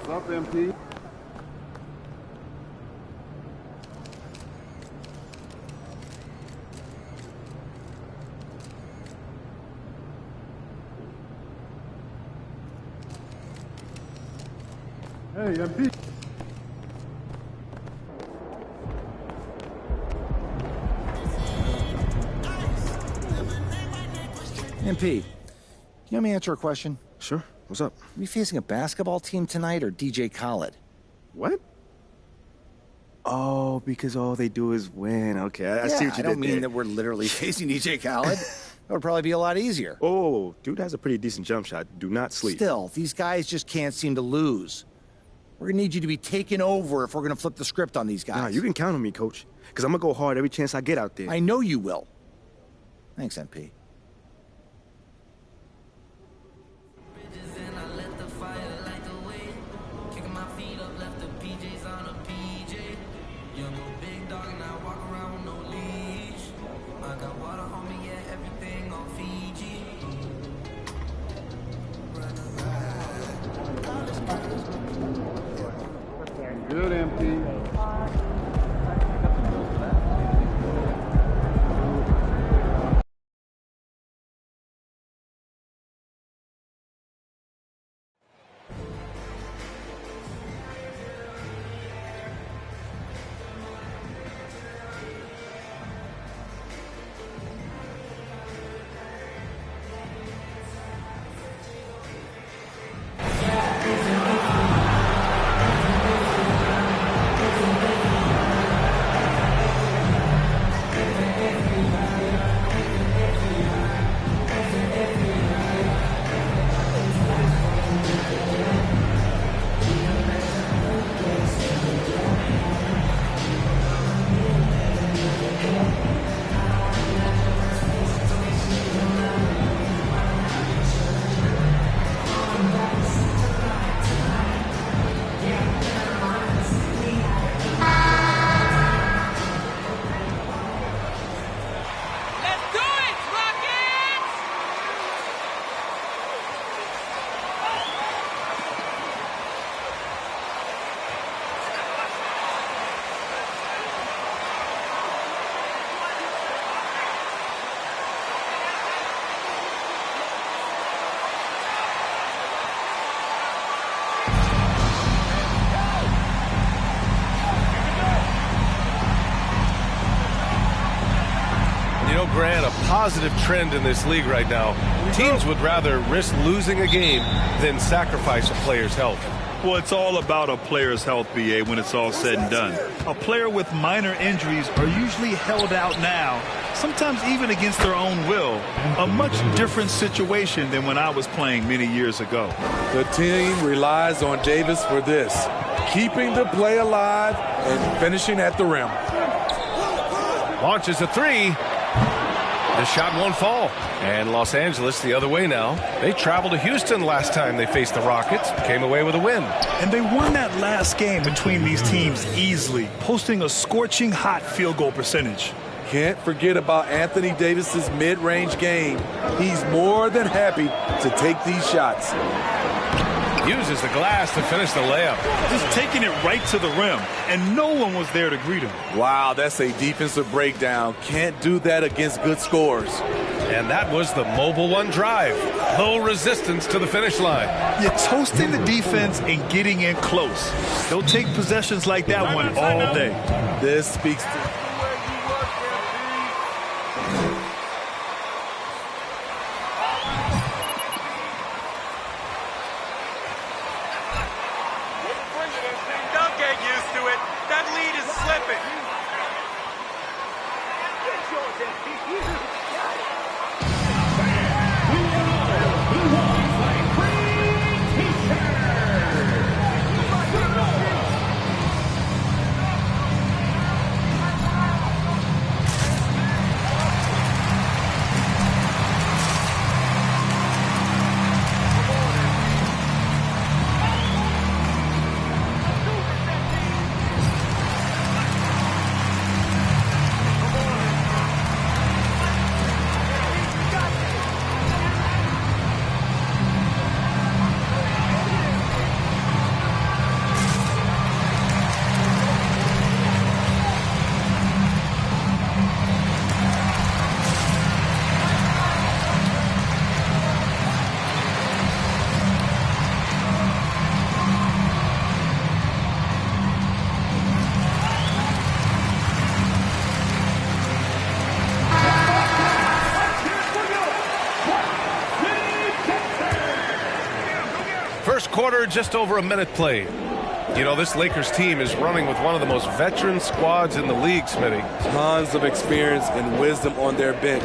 What's up, MP? Hey, MP. MP, can you let me answer a question? Sure. What's up? Are we facing a basketball team tonight or DJ Khaled? What? Oh, because all they do is win. Okay, I see what you did. I don't mean there. that we're literally facing DJ Khaled. That would probably be a lot easier. Oh, dude has a pretty decent jump shot. Do not sleep. Still, these guys just can't seem to lose. We're going to need you to be taken over if we're going to flip the script on these guys. Nah, you can count on me, Coach, because I'm going to go hard every chance I get out there. I know you will. Thanks, MP. Good, MP. Grant, a positive trend in this league right now. Teams would rather risk losing a game than sacrifice a player's health. Well, it's all about a player's health, BA, when it's all said and done. A player with minor injuries are usually held out now, sometimes even against their own will. A much different situation than when I was playing many years ago. The team relies on Davis for this, keeping the play alive and finishing at the rim. Launches a three. The shot won't fall. And Los Angeles the other way now. They traveled to Houston last time they faced the Rockets, came away with a win. And they won that last game between these teams easily, posting a scorching hot field goal percentage. Can't forget about Anthony Davis's mid-range game. He's more than happy to take these shots. Uses the glass to finish the layup. Just taking it right to the rim, and no one was there to greet him. Wow, that's a defensive breakdown. Can't do that against good scores. And that was the Mobile One drive. Low resistance to the finish line. You're toasting the defense and getting in close. They'll take possessions like that one all day. This speaks to... First quarter, just over a minute played. You know, this Lakers team is running with one of the most veteran squads in the league, Smitty. Tons of experience and wisdom on their bench.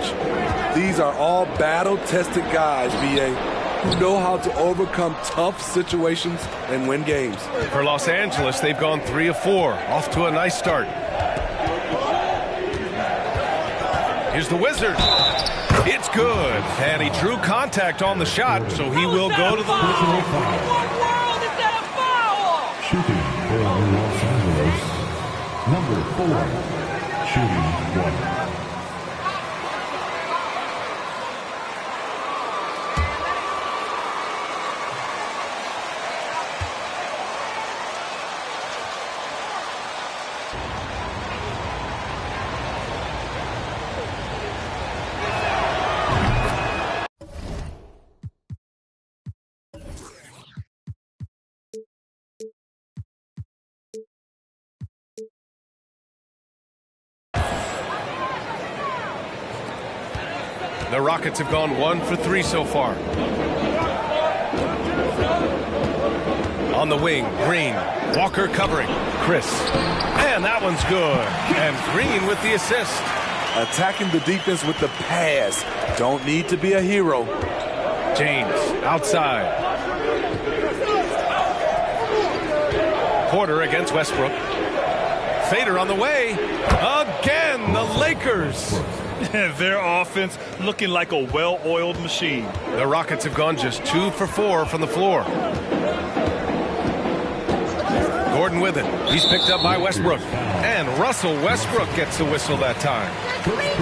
These are all battle-tested guys, B.A., who know how to overcome tough situations and win games. For Los Angeles, they've gone 3 of 4, off to a nice start. Here's the Wizard. It's good, and he drew contact on the shot, so he will go to the line. Shooting for Los Angeles, number 4, shooting 1. The Rockets have gone 1 for 3 so far. On the wing, Green. Walker covering. Chris. And that one's good. And Green with the assist. Attacking the defense with the pass. Don't need to be a hero. James outside. Porter against Westbrook. Fader on the way. Again, the Lakers. Their offense looking like a well-oiled machine. The Rockets have gone just 2 for 4 from the floor. Gordon with it. He's picked up by Westbrook. And Russell Westbrook gets the whistle that time.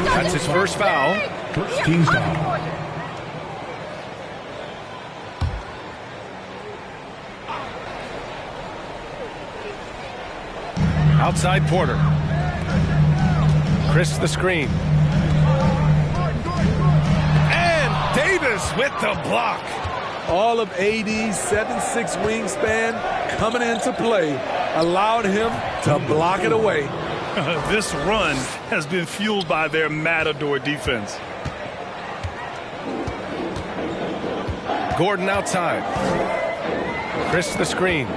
That's his first foul. First team foul. Outside Porter. Chris the screen. And Davis with the block. All of AD's 7'6" wingspan coming into play allowed him to block it away. This run has been fueled by their Matador defense. Gordon outside. Chris the screen.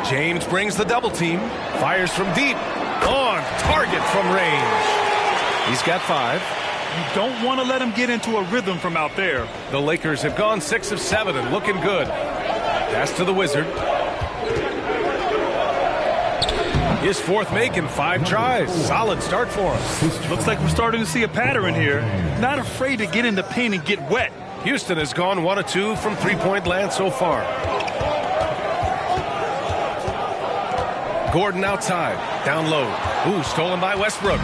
James brings the double team. Fires from deep. On target from range. He's got 5. You don't want to let him get into a rhythm from out there. The Lakers have gone 6 of 7 and looking good. Pass to the Wizard. His 4th make in 5 tries. Solid start for him. Looks like we're starting to see a pattern here. Not afraid to get in the paint and get wet. Houston has gone 1 of 2 from three-point land so far. Gordon outside. Down low. Ooh, stolen by Westbrook.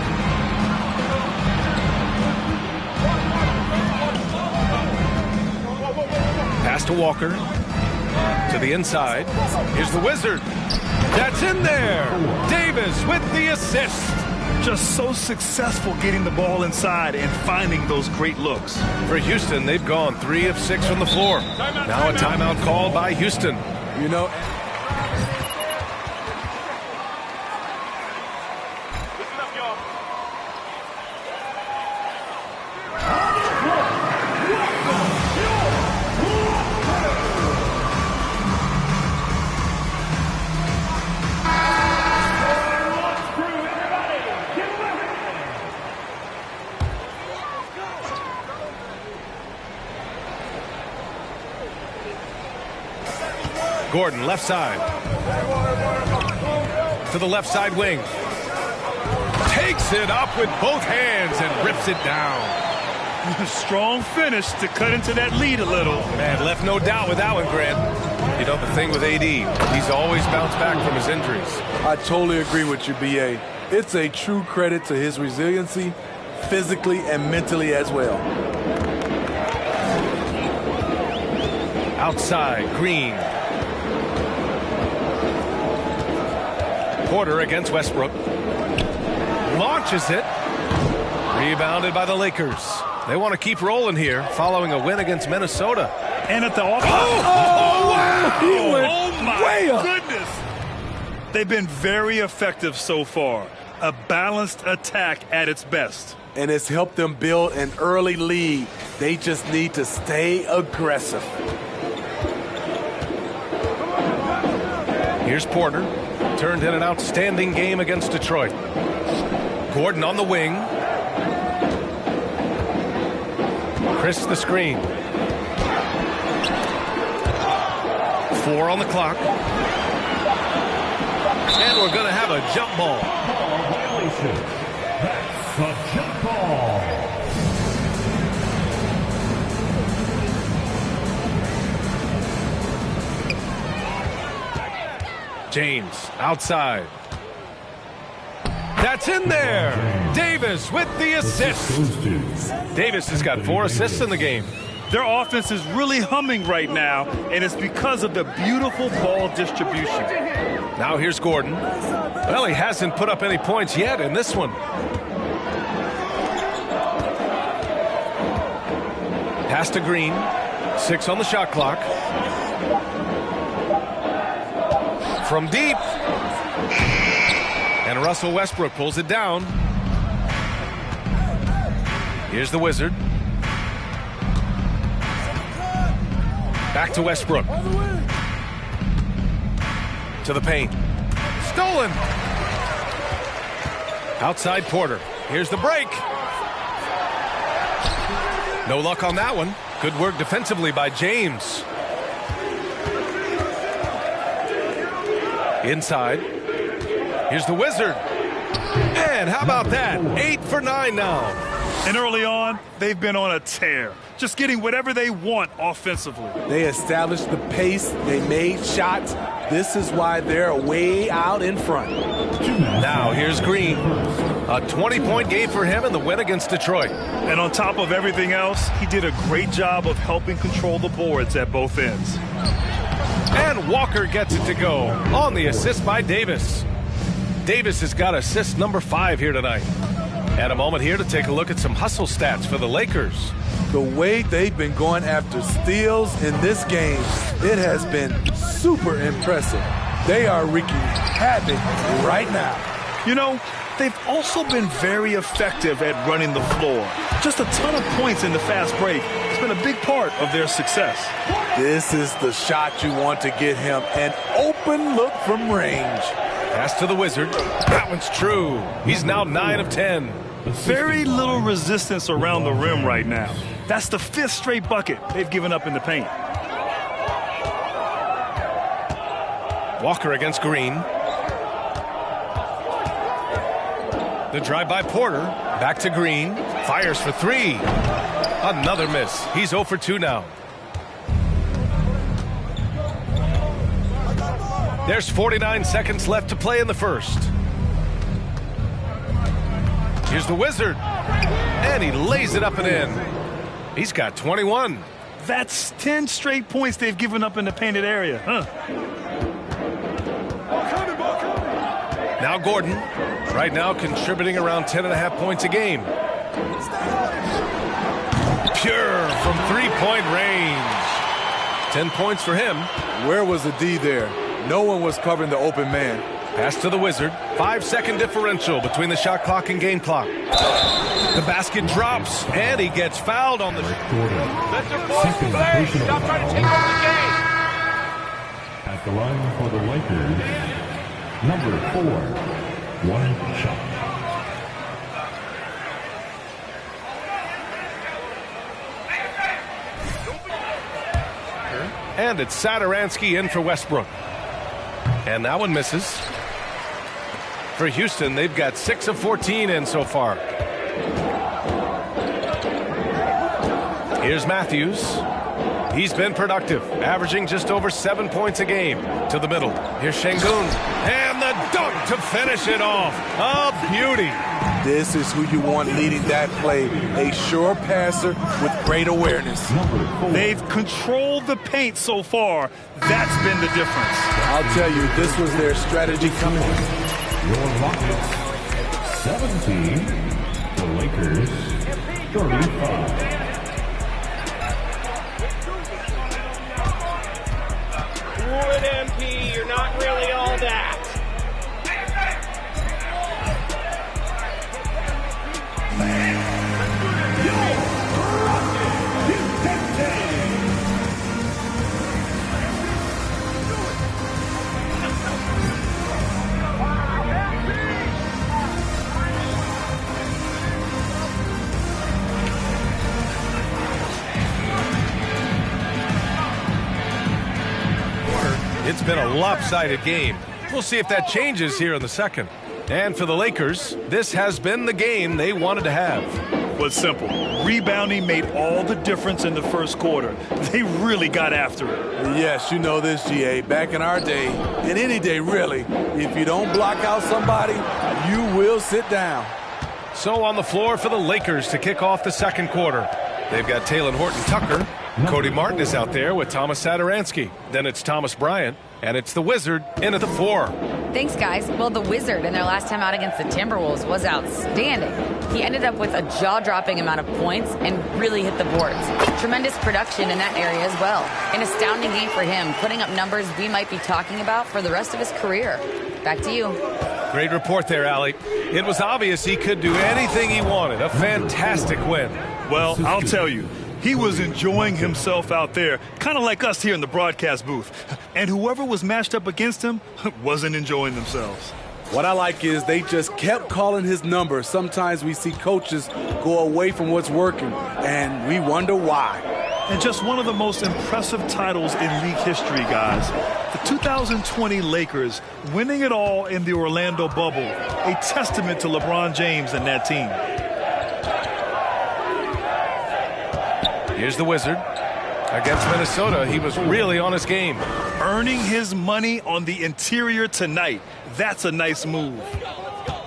Pass to Walker. To the inside. Here's the Wizard. That's in there. Davis with the assist. Just so successful getting the ball inside and finding those great looks. For Houston, they've gone 3 of 6 from the floor. Now a timeout called by Houston. You know, Gordon, left side. To the left side wing. Takes it up with both hands and rips it down. Strong finish to cut into that lead a little. Man, left no doubt with that one, Grant. You know, the thing with AD, he's always bounced back from his injuries. I totally agree with you, B.A. It's a true credit to his resiliency, physically and mentally as well. Outside, Green. Porter against Westbrook. Launches it. Rebounded by the Lakers. They want to keep rolling here following a win against Minnesota. And at the Oh, wow! He went oh my way up. goodness. They've been very effective so far. A balanced attack at its best. and it's helped them build an early lead. They just need to stay aggressive. Here's Porter. Turned in an outstanding game against Detroit. Gordon on the wing. Chris the screen. 4 on the clock. And we're going to have a jump ball. Violation. That's a jump ball. James outside. That's in there. Davis with the assist. Davis has got 4 assists in the game. Their offense is really humming right now, and it's because of the beautiful ball distribution. Now here's Gordon. Well, he hasn't put up any points yet in this one. Pass to Green. 6 on the shot clock. From deep. And Russell Westbrook pulls it down. Here's the Wizard. Back to Westbrook. To the paint. Stolen. Outside Porter. Here's the break. No luck on that one. Good work defensively by James. Inside. Here's the Wizard. And how about that? 8 for 9 now. And early on, they've been on a tear. Just getting whatever they want offensively. They established the pace. They made shots. This is why they're way out in front. Now here's Green. A 20-point game for him in the win against Detroit. And on top of everything else, he did a great job of helping control the boards at both ends. And Walker gets it to go on the assist by Davis. Davis has got assist number 5 here tonight. And a moment here to take a look at some hustle stats for the Lakers. The way they've been going after steals in this game, it has been super impressive. They are wreaking havoc right now. You know, they've also been very effective at running the floor. Just a ton of points in the fast break. It's been a big part of their success. This is the shot you want to get him. An open look from range. Pass to the Wizard. That one's true. He's now 9 of 10. Very little resistance around the rim right now. That's the 5th straight bucket they've given up in the paint. Walker against Green. The drive by Porter. Back to Green. Fires for 3. Another miss. He's 0 for 2 now. There's 49 seconds left to play in the first. Here's the Wizard. And he lays it up and in. He's got 21. That's 10 straight points they've given up in the painted area. Now Gordon. Right now contributing around 10.5 points a game. Pure from 3-point range. 10 points for him. Where was the D there? No one was covering the open man. Pass to the Wizard. 5-second differential between the shot clock and game clock. The basket drops, and he gets fouled on the... Let your boys play. Stop trying to take over the game. At the line for the Lakers, number 4, 1 shot. And it's Satoransky in for Westbrook. And that one misses. For Houston, they've got 6 of 14 in so far. Here's Matthews. He's been productive, averaging just over 7 points a game. To the middle. Here's Şengün. And the dunk to finish it off. A beauty. This is who you want leading that play. A sure passer with great awareness. They've controlled the paint so far. That's been the difference. I'll tell you, this was their strategy coming in. Your Rockets, 17. The Lakers, 35. Wood MP, you're not really all that. It's been a lopsided game. We'll see if that changes here in the second. And for the Lakers, this has been the game they wanted to have. Was simple. Rebounding made all the difference in the first quarter. They really got after it. Yes, you know this, GA. Back in our day, and any day really, if you don't block out somebody, you will sit down. So on the floor for the Lakers to kick off the second quarter. They've got Talen Horton-Tucker. Cody Martin is out there with Thomas Satoransky. Then it's Thomas Bryant, and it's the Wizard in at the 4. Thanks, guys. Well, the Wizard in their last time out against the Timberwolves was outstanding. He ended up with a jaw-dropping amount of points and really hit the boards. Tremendous production in that area as well. An astounding game for him, putting up numbers we might be talking about for the rest of his career. Back to you. Great report there, Allie. It was obvious he could do anything he wanted. A fantastic win. Well, I'll tell you, he was enjoying himself out there, kind of like us here in the broadcast booth. And whoever was matched up against him wasn't enjoying themselves. What I like is they just kept calling his number. Sometimes we see coaches go away from what's working, and we wonder why. And just one of the most impressive titles in league history, guys. The 2020 Lakers winning it all in the Orlando bubble, a testament to LeBron James and that team. Here's the Wizard. Against Minnesota, he was really on his game. Earning his money on the interior tonight. That's a nice move.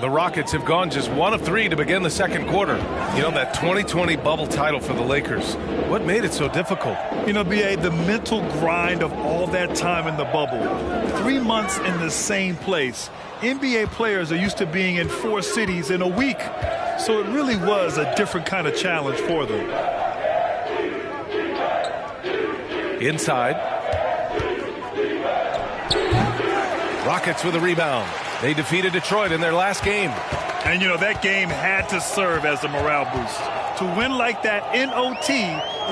The Rockets have gone just 1 of 3 to begin the second quarter. You know, that 2020 bubble title for the Lakers. What made it so difficult? You know, B.A., the mental grind of all that time in the bubble. 3 months in the same place. NBA players are used to being in 4 cities in a week. So it really was a different kind of challenge for them. Inside. Rockets with a rebound. They defeated Detroit in their last game. And, you know, that game had to serve as a morale boost. To win like that in OT,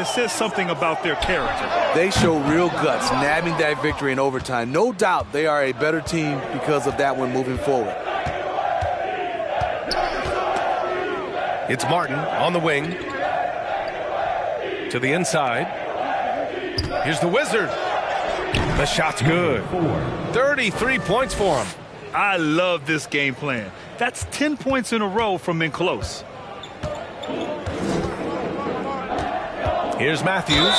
it says something about their character. They show real guts, nabbing that victory in overtime. No doubt they are a better team because of that one moving forward. It's Martin on the wing. To the inside. Here's the Wizard. The shot's good. 33 points for him. I love this game plan. That's 10 points in a row from in close. Here's Matthews,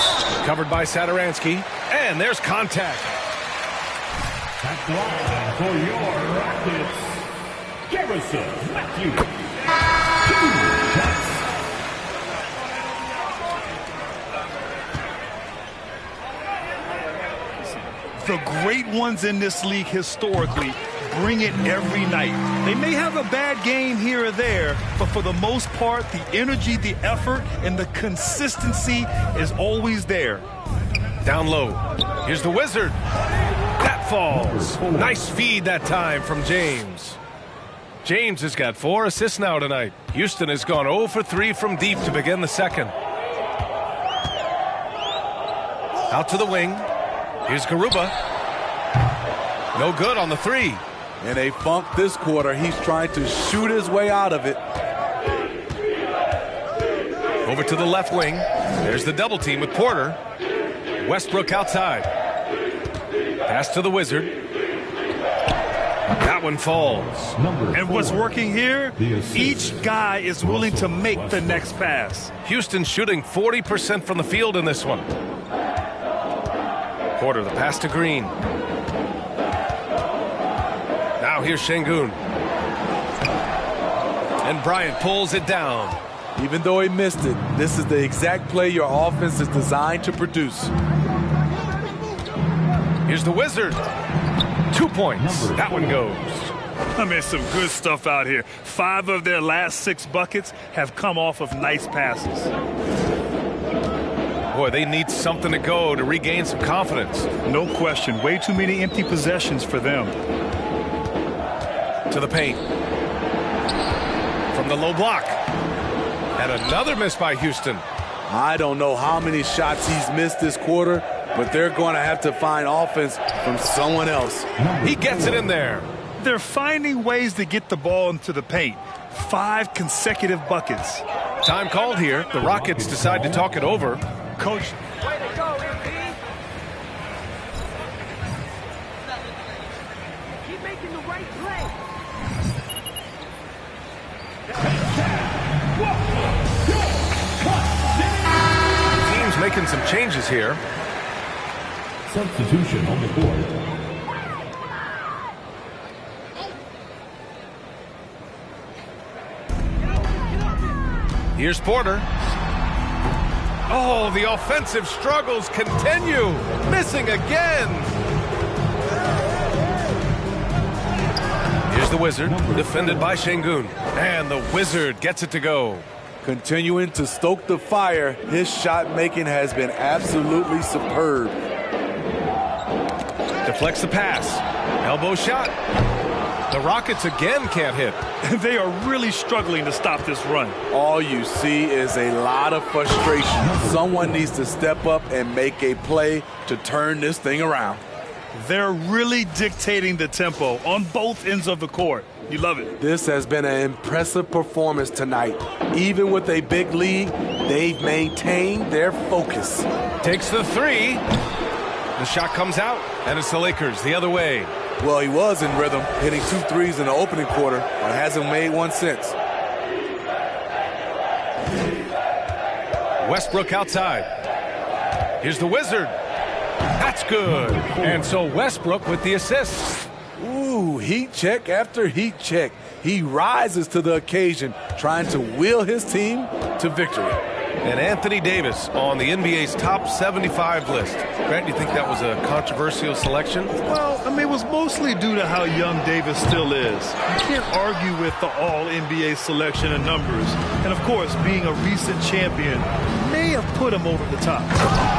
covered by Satoransky, and there's contact. At the line for your Rockets, Garrison Matthews. 2 shots. The great ones in this league historically bring it every night. They may have a bad game here or there, but for the most part, the energy, the effort, and the consistency is always there. Down low. Here's the Wizard. That falls. Nice feed that time from James. James has got 4 assists now tonight. Houston has gone 0 for 3 from deep to begin the second. Out to the wing. Here's Garuba. No good on the 3. In a funk this quarter, he's trying to shoot his way out of it. Over to the left wing. There's the double team with Porter. Westbrook outside. Pass to the Wizard. That one falls. And what's working here? Each guy is willing to make the next pass. Houston shooting 40% from the field in this one. Porter, the pass to Green. Now here's Şengün. And Bryant pulls it down. Even though he missed it, this is the exact play your offense is designed to produce. Here's the Wizard. 2 points. That one goes. I mean, some good stuff out here. 5 of their last 6 buckets have come off of nice passes. Boy, they need something to go to regain some confidence. No question. Way too many empty possessions for them. To the paint. From the low block. And another miss by Houston. I don't know how many shots he's missed this quarter, but they're going to have to find offense from someone else. He gets it in there. They're finding ways to get the ball into the paint. 5 consecutive buckets. Time called here. The Rockets decide to talk it over. Coach. Team's making some changes here. Substitution on the court. Here's Porter. Oh, the offensive struggles continue. Missing again. Here's the Wizard, defended by Şengün. And the Wizard gets it to go. Continuing to stoke the fire, his shot making has been absolutely superb. Deflects the pass. Elbow shot. The Rockets again can't hit. They are really struggling to stop this run. All you see is a lot of frustration. Someone needs to step up and make a play to turn this thing around. They're really dictating the tempo on both ends of the court. You love it. This has been an impressive performance tonight. Even with a big lead, they've maintained their focus. Takes the three. The shot comes out, and it's the Lakers the other way. Well, he was in rhythm, hitting 2 threes in the opening quarter, but hasn't made one since. Westbrook outside. Here's the Wizard. That's good. And so Westbrook with the assist. Ooh, heat check after heat check. He rises to the occasion, trying to wheel his team to victory. And Anthony Davis on the NBA's top 75 list. Grant, you think that was a controversial selection? Well, I mean, it was mostly due to how young Davis still is. You can't argue with the all-NBA selection and numbers. And, of course, being a recent champion may have put him over the top.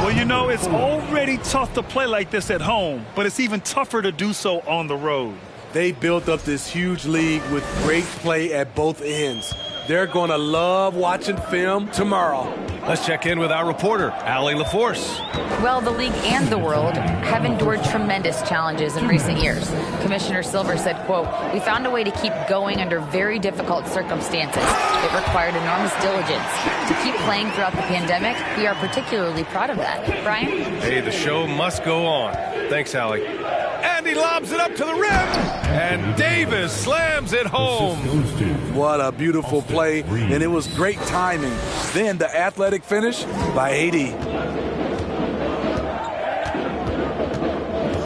Well, you know, it's already tough to play like this at home, but it's even tougher to do so on the road. They built up this huge league with great play at both ends. They're going to love watching film tomorrow. Let's check in with our reporter, Allie LaForce. Well, the league and the world have endured tremendous challenges in recent years. Commissioner Silver said, quote, "We found a way to keep going under very difficult circumstances. It required enormous diligence. To keep playing throughout the pandemic, we are particularly proud of that." Brian? Hey, the show must go on. Thanks, Allie. And he lobs it up to the rim. And Davis slams it home. What a beautiful play, and it was great timing. Then the athletic finish by AD.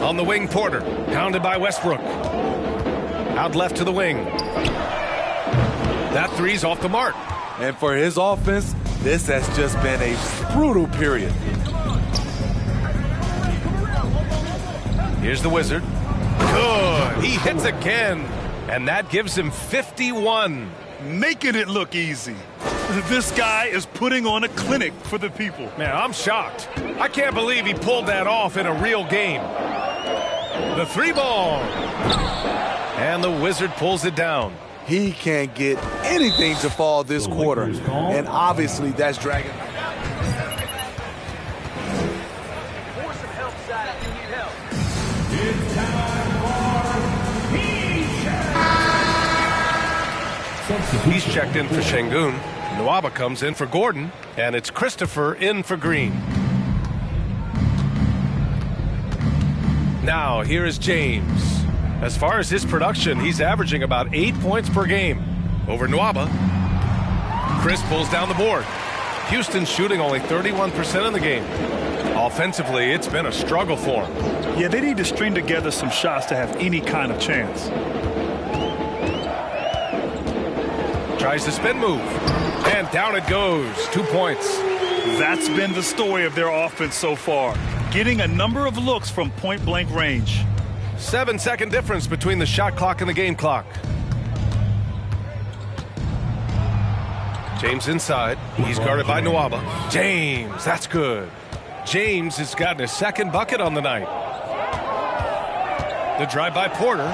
On the wing, Porter, pounded by Westbrook. Out left to the wing. That three's off the mark. And for his offense, this has just been a brutal period. Here's the Wizard. Good. He hits again. And that gives him 51. Making it look easy. This guy is putting on a clinic for the people. Man, I'm shocked. I can't believe he pulled that off in a real game. The three ball. And the Wizard pulls it down. He can't get anything to fall this quarter. And obviously that's dragging. He's checked in for Şengün. Nwaba comes in for Gordon. And it's Christopher in for Green. Now, here is James. As far as his production, he's averaging about 8 points per game. Over Nwaba. Chris pulls down the board. Houston's shooting only 31% in the game. Offensively, it's been a struggle for him. Yeah, they need to string together some shots to have any kind of chance. Tries the spin move. And down it goes. 2 points. That's been the story of their offense so far. Getting a number of looks from point-blank range. 7-second difference between the shot clock and the game clock. James inside. He's guarded by Nwaba. James, that's good. James has gotten his second bucket on the night. The drive by Porter.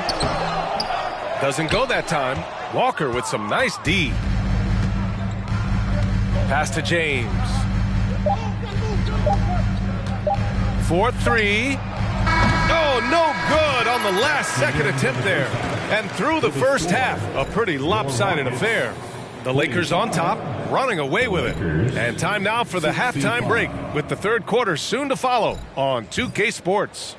Doesn't go that time. Walker with some nice D. Pass to James. 4-3. Oh, no good on the last second attempt there. And through the first half, a pretty lopsided affair. The Lakers on top, running away with it. And time now for the halftime break, with the third quarter soon to follow on 2K Sports.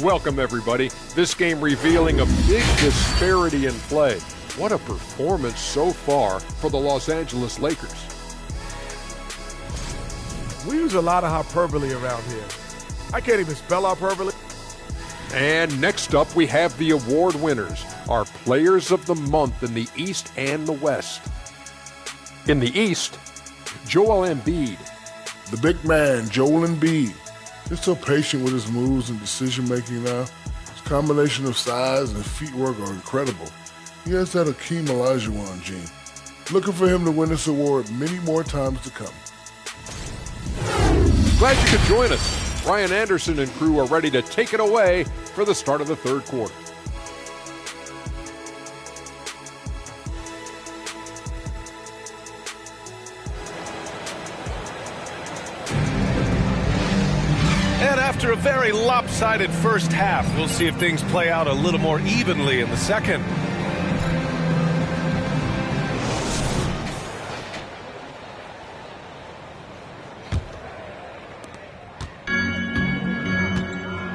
Welcome, everybody. This game revealing a big disparity in play. What a performance so far for the Los Angeles Lakers. We use a lot of hyperbole around here. I can't even spell hyperbole. And next up, we have the award winners, our Players of the Month in the East and the West. In the East, Joel Embiid. The big man, Joel Embiid. He's so patient with his moves and decision-making now. His combination of size and footwork are incredible. He has that Akeem Olajuwon gene. Looking for him to win this award many more times to come. Glad you could join us. Ryan Anderson and crew are ready to take it away for the start of the third quarter. And after a very lopsided first half, we'll see if things play out a little more evenly in the second.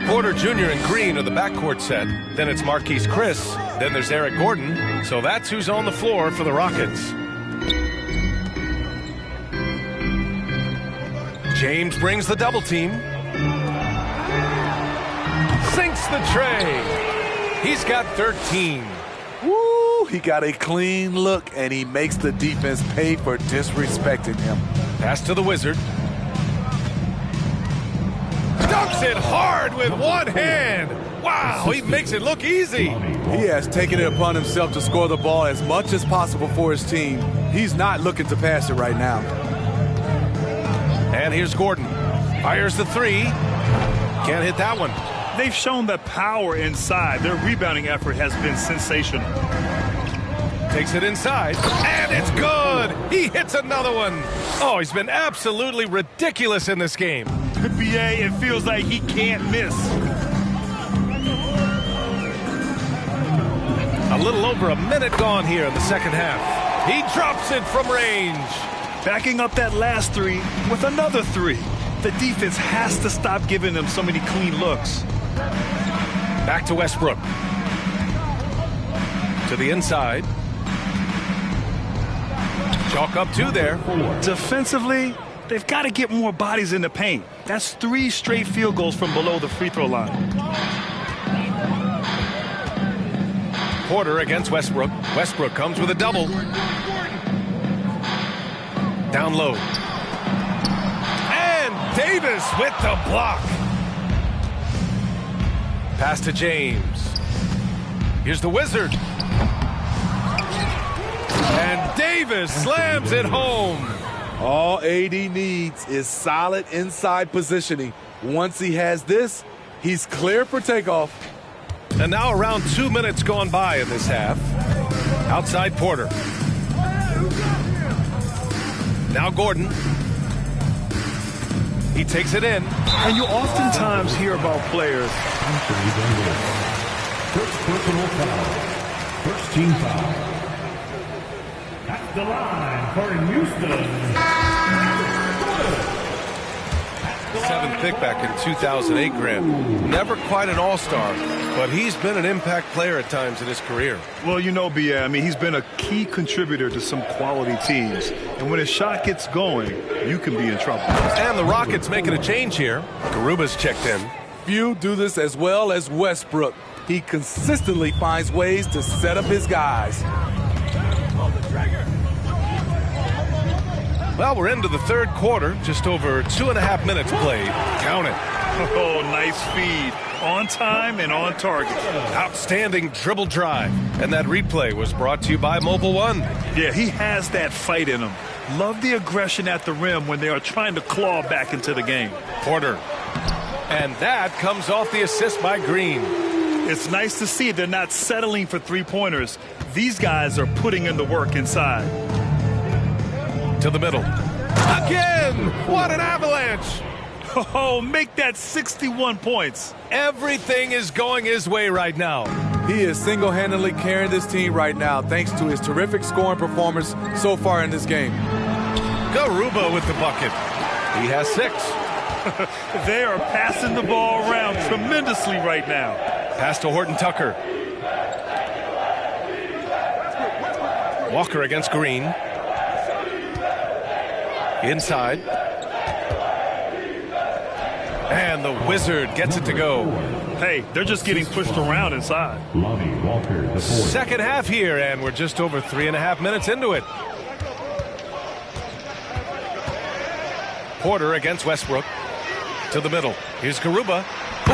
Porter Jr. and Green are the backcourt set. Then it's Marquise Chris. Then there's Eric Gordon. So that's who's on the floor for the Rockets. James brings the double team. Sinks the tray. He's got 13. Woo! He got a clean look, and he makes the defense pay for disrespecting him. Pass to the Wizard. Dunks it hard with one hand. Wow, he makes it look easy. He has taken it upon himself to score the ball as much as possible for his team. He's not looking to pass it right now. And here's Gordon. Fires the three. Can't hit that one. They've shown the power inside. Their rebounding effort has been sensational. Takes it inside, and it's good. He hits another one. Oh, he's been absolutely ridiculous in this game. BA, it feels like he can't miss. A little over a minute gone here in the second half. He drops it from range. Backing up that last three with another three. The defense has to stop giving them so many clean looks. Back to Westbrook. To the inside. Chalk up two there. Defensively, they've got to get more bodies in the paint. That's 3 straight field goals from below the free throw line. Porter against Westbrook. Westbrook comes with a double. Down low. And Davis with the block. Pass to James. Here's the Wizard. And Davis slams it home. All AD needs is solid inside positioning. Once he has this, he's clear for takeoff. And now around 2 minutes gone by in this half. Outside Porter. Now Gordon. He takes it in. And you oftentimes hear about players. First personal foul. First team foul. At the line for Houston. 7th pick back in 2008, Graham. Never quite an all-star, but he's been an impact player at times in his career. Well, you know, B.A., I mean, he's been a key contributor to some quality teams. And when his shot gets going, you can be in trouble. And the Rockets making a change here. Garuba's checked in. Few do this as well as Westbrook. He consistently finds ways to set up his guys. Well, we're into the third quarter. Just over 2.5 minutes played. Count it. Oh, nice feed. On time and on target. Outstanding dribble drive. And that replay was brought to you by Mobile One. Yeah, he has that fight in him. Love the aggression at the rim when they are trying to claw back into the game. Porter. And that comes off the assist by Green. It's nice to see they're not settling for three-pointers. These guys are putting in the work inside. To the middle. Again! What an avalanche! Oh, make that 61 points. Everything is going his way right now. He is single-handedly carrying this team right now thanks to his terrific scoring performance so far in this game. Garuba with the bucket. He has 6. They are passing the ball around tremendously right now. Pass to Horton Tucker. Walker against Green. Inside. And the Wizard gets it to go. Hey, they're just getting pushed around inside. Lonnie Walker, the fourth. Second half here, and we're just over 3.5 minutes into it. Porter against Westbrook. To the middle. Here's Garuba.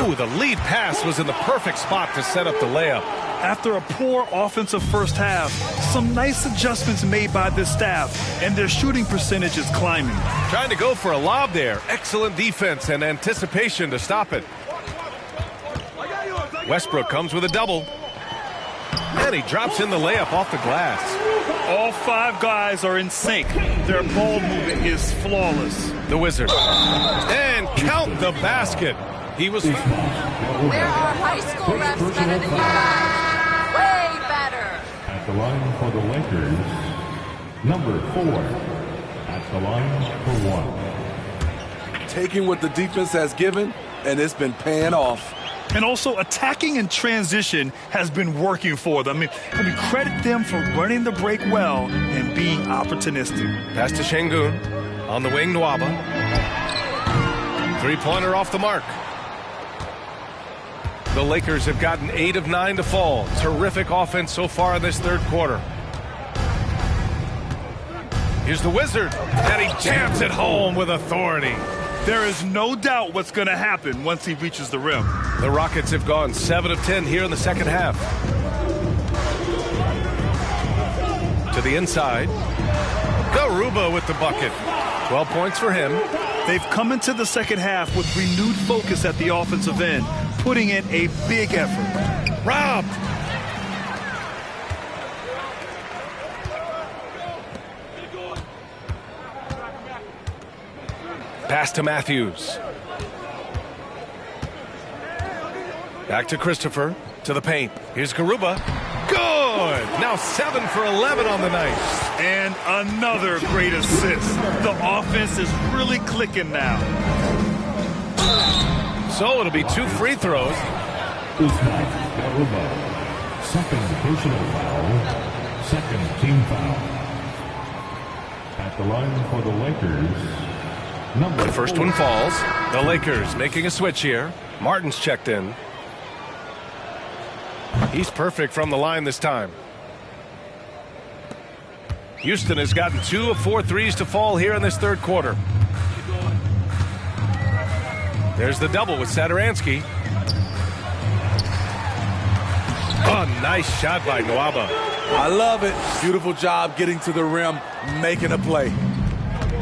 Ooh, the lead pass was in the perfect spot to set up the layup. After a poor offensive first half, some nice adjustments made by this staff, and their shooting percentage is climbing. Trying to go for a lob there. Excellent defense and anticipation to stop it. Westbrook comes with a double. And he drops in the layup off the glass. All 5 guys are in sync. Their ball movement is flawless. The Wizard. And count the basket. He was... There are high school refs better than you guys. Way better. At the line for the Lakers, number 4. At the line for 1. Taking what the defense has given, and it's been paying off. And also, attacking in transition has been working for them. I mean, credit them for running the break well and being opportunistic. Pass to Şengün. On the wing, Nwaba. Three-pointer off the mark. The Lakers have gotten 8 of 9 to fall. Terrific offense so far in this third quarter. Here's the Wizard, and he jams it home with authority. There is no doubt what's going to happen once he reaches the rim. The Rockets have gone 7 of 10 here in the second half. To the inside. Garuba with the bucket. 12 points for him. They've come into the second half with renewed focus at the offensive end, putting in a big effort. Robbed. Pass to Matthews. Back to Christopher. To the paint. Here's Garuba. Good! Now 7 for 11 on the night. And another great assist. The offense is really clicking now. So it'll be 2 free throws. Usman Garuba. Second personal foul. Second team foul. At the line for the Lakers, number The first 4. one falls. The Lakers making a switch here. Martin's checked in. He's perfect from the line this time. Houston has gotten 2 of 4 threes to fall here in this third quarter. There's the double with Satoransky. Oh, nice shot by Nwaba. I love it. Beautiful job getting to the rim, making a play.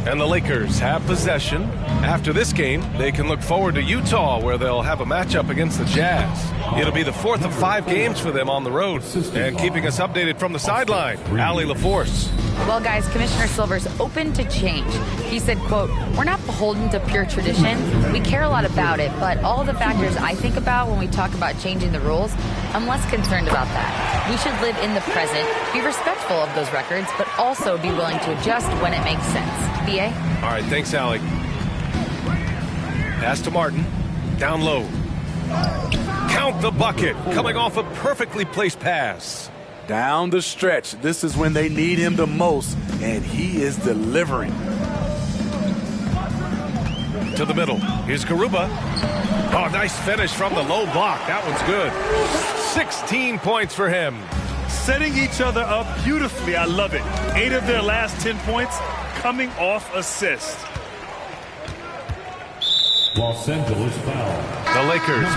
And the Lakers have possession. After this game, they can look forward to Utah, where they'll have a matchup against the Jazz. It'll be the 4th of 5 games for them on the road. And keeping us updated from the sideline, Allie LaForce. Well, guys, Commissioner Silver's open to change. He said, quote, "We're not beholden to pure tradition. We care a lot about it, but all the factors I think about when we talk about changing the rules, I'm less concerned about that. We should live in the present, be respectful of those records, but also be willing to adjust when it makes sense." BA? All right, thanks, Allie. Pass to Martin. Down low. Count the bucket. Coming off a perfectly placed pass. Down the stretch. This is when they need him the most, and he is delivering. To the middle. Here's Garuba. Oh, nice finish from the low block. That one's good. 16 points for him. Setting each other up beautifully. I love it. 8 of their last 10 points coming off assist. Los Angeles foul. The Lakers.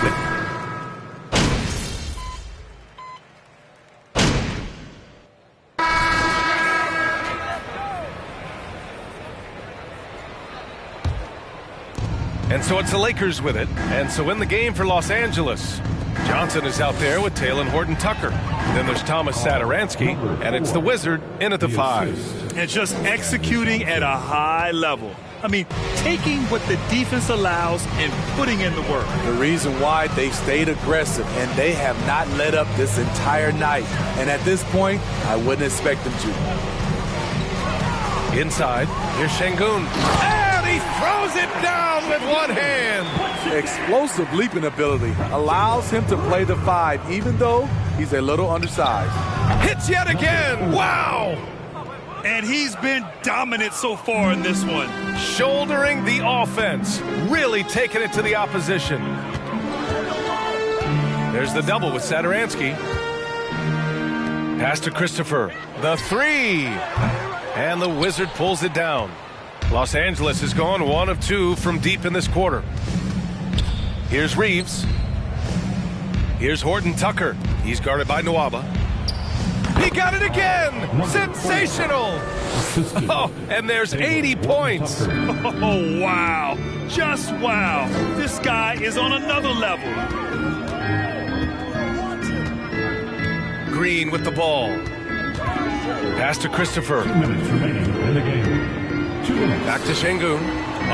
And so it's the Lakers with it. And so in the game for Los Angeles, Johnson is out there with Taylor Horton Tucker. Then there's Thomas Satoransky, and it's the Wizard in at the 5. And just executing at a high level. I mean, taking what the defense allows and putting in the work. The reason why they stayed aggressive, and they have not let up this entire night. And at this point, I wouldn't expect them to. Inside, here's Şengün. And he throws throws it down with one hand. Explosive leaping ability allows him to play the 5, even though he's a little undersized. Hits yet again. Wow. And he's been dominant so far in this one. Shouldering the offense, really taking it to the opposition. There's the double with Sadaransky. Pass to Christopher. The 3. And the Wizard pulls it down. Los Angeles has gone 1 of 2 from deep in this quarter. Here's Reeves. Here's Horton Tucker. He's guarded by Nwaba. He got it again! Sensational! Oh, and there's 80 points. Oh, wow. Just wow. This guy is on another level. Green with the ball. Pass to Christopher. 2 minutes remaining in the game. 2 minutes. Back to Şengün.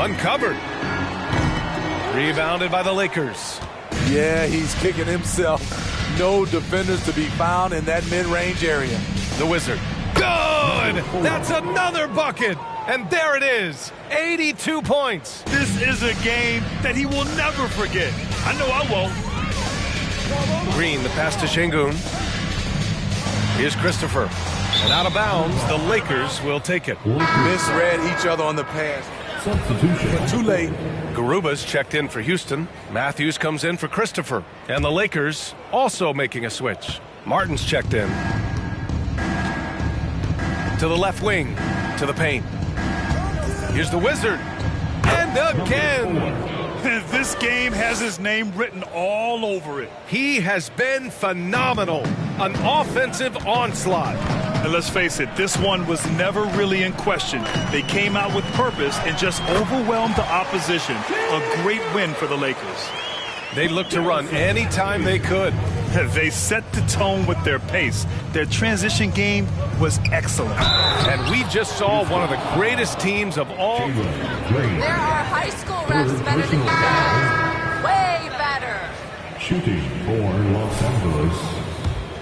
Uncovered. Rebounded by the Lakers. Yeah, he's kicking himself. No defenders to be found in that mid-range area. The Wizard. Good! That's another bucket! And there it is, 82 points. This is a game that he will never forget. I know I won't. Green, the pass to Şengün. Here's Christopher. And out of bounds, the Lakers will take it. Misread each other on the pass. Substitution. Too late. Garuba's checked in for Houston. Matthews comes in for Christopher. And the Lakers also making a switch. Martin's checked in. To the left wing. To the paint. Here's the Wizard. And again. This game has his name written all over it. He has been phenomenal. An offensive onslaught. And let's face it, this one was never really in question. They came out with purpose and just overwhelmed the opposition. A great win for the Lakers. They looked to run anytime they could. They set the tone with their pace. Their transition game was excellent. And we just saw one of the greatest teams of all. There are high school refs better than you guys. Way better. Shooting for Los Angeles.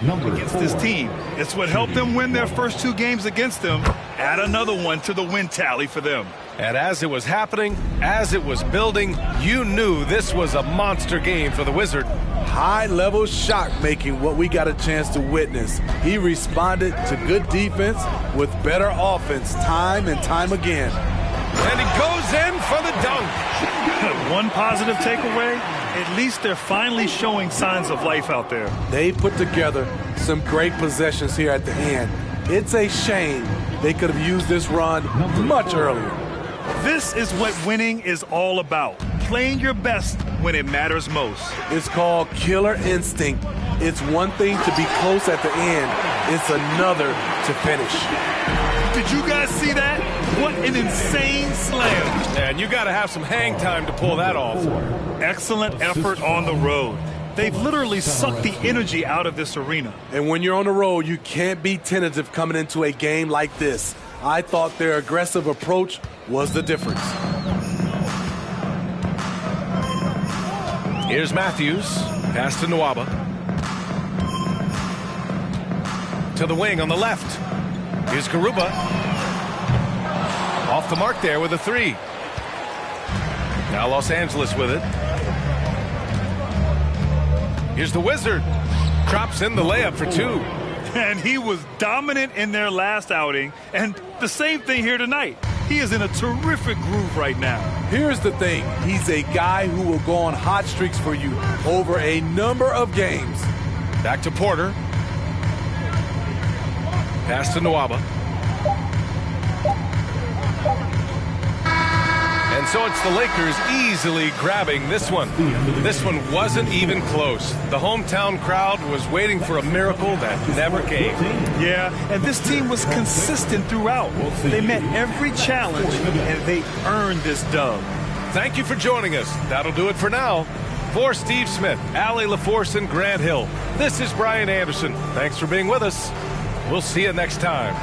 Number against 4. this team. It's what helped them win their first 2 games against them. Add another one to the win tally for them. And as it was happening, as it was building, you knew this was a monster game for the Wizard. High-level shot making, what we got a chance to witness. He responded to good defense with better offense time and time again. And he goes in for the dunk. One positive takeaway, at least they're finally showing signs of life out there. They put together some great possessions here at the end. It's a shame they could have used this run much earlier. This is what winning is all about. Playing your best when it matters most. It's called killer instinct. It's one thing to be close at the end. It's another to finish. Did you guys see that? What an insane slam. And you got to have some hang time to pull that off. Excellent effort on the road. They've literally sucked the energy out of this arena. And when you're on the road, you can't be tentative coming into a game like this. I thought their aggressive approach was the difference. Here's Matthews. Pass to Nwaba. To the wing on the left. Here's Garuba. Off the mark there with a 3. Now Los Angeles with it. Here's the Wizard. Drops in the layup for 2. And he was dominant in their last outing. And the same thing here tonight. He is in a terrific groove right now. Here's the thing. He's a guy who will go on hot streaks for you over a number of games. Back to Porter. Pass to Nwaba. And so it's the Lakers easily grabbing this one. This one wasn't even close. The hometown crowd was waiting for a miracle that never came. Yeah, and this team was consistent throughout. They met every challenge, and they earned this dub. Thank you for joining us. That'll do it for now. For Steve Smith, Allie LaForce, and Grant Hill, this is Brian Anderson. Thanks for being with us. We'll see you next time.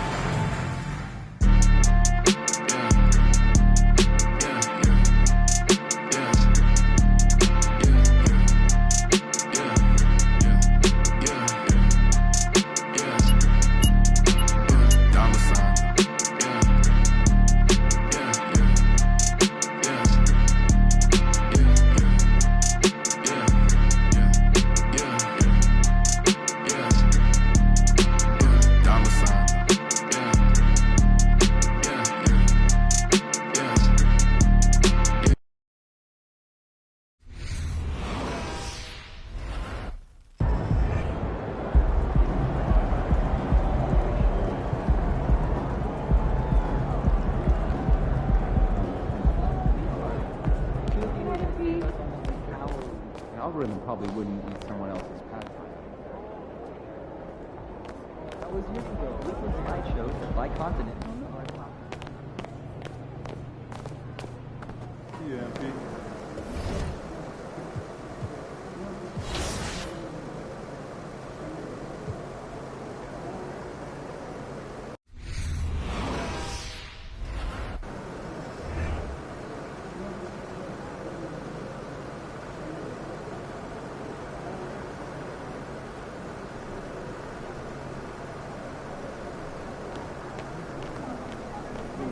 algorithm probably wouldn't use someone else's pastime. That was years ago. This was slideshows by continent. Yeah, MP.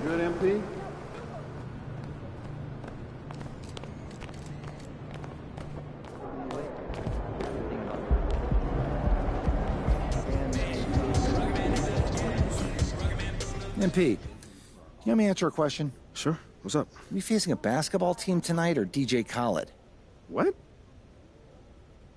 Good, MP? MP, you want me to answer a question? Sure. What's up? Are we facing a basketball team tonight or DJ Khaled? What?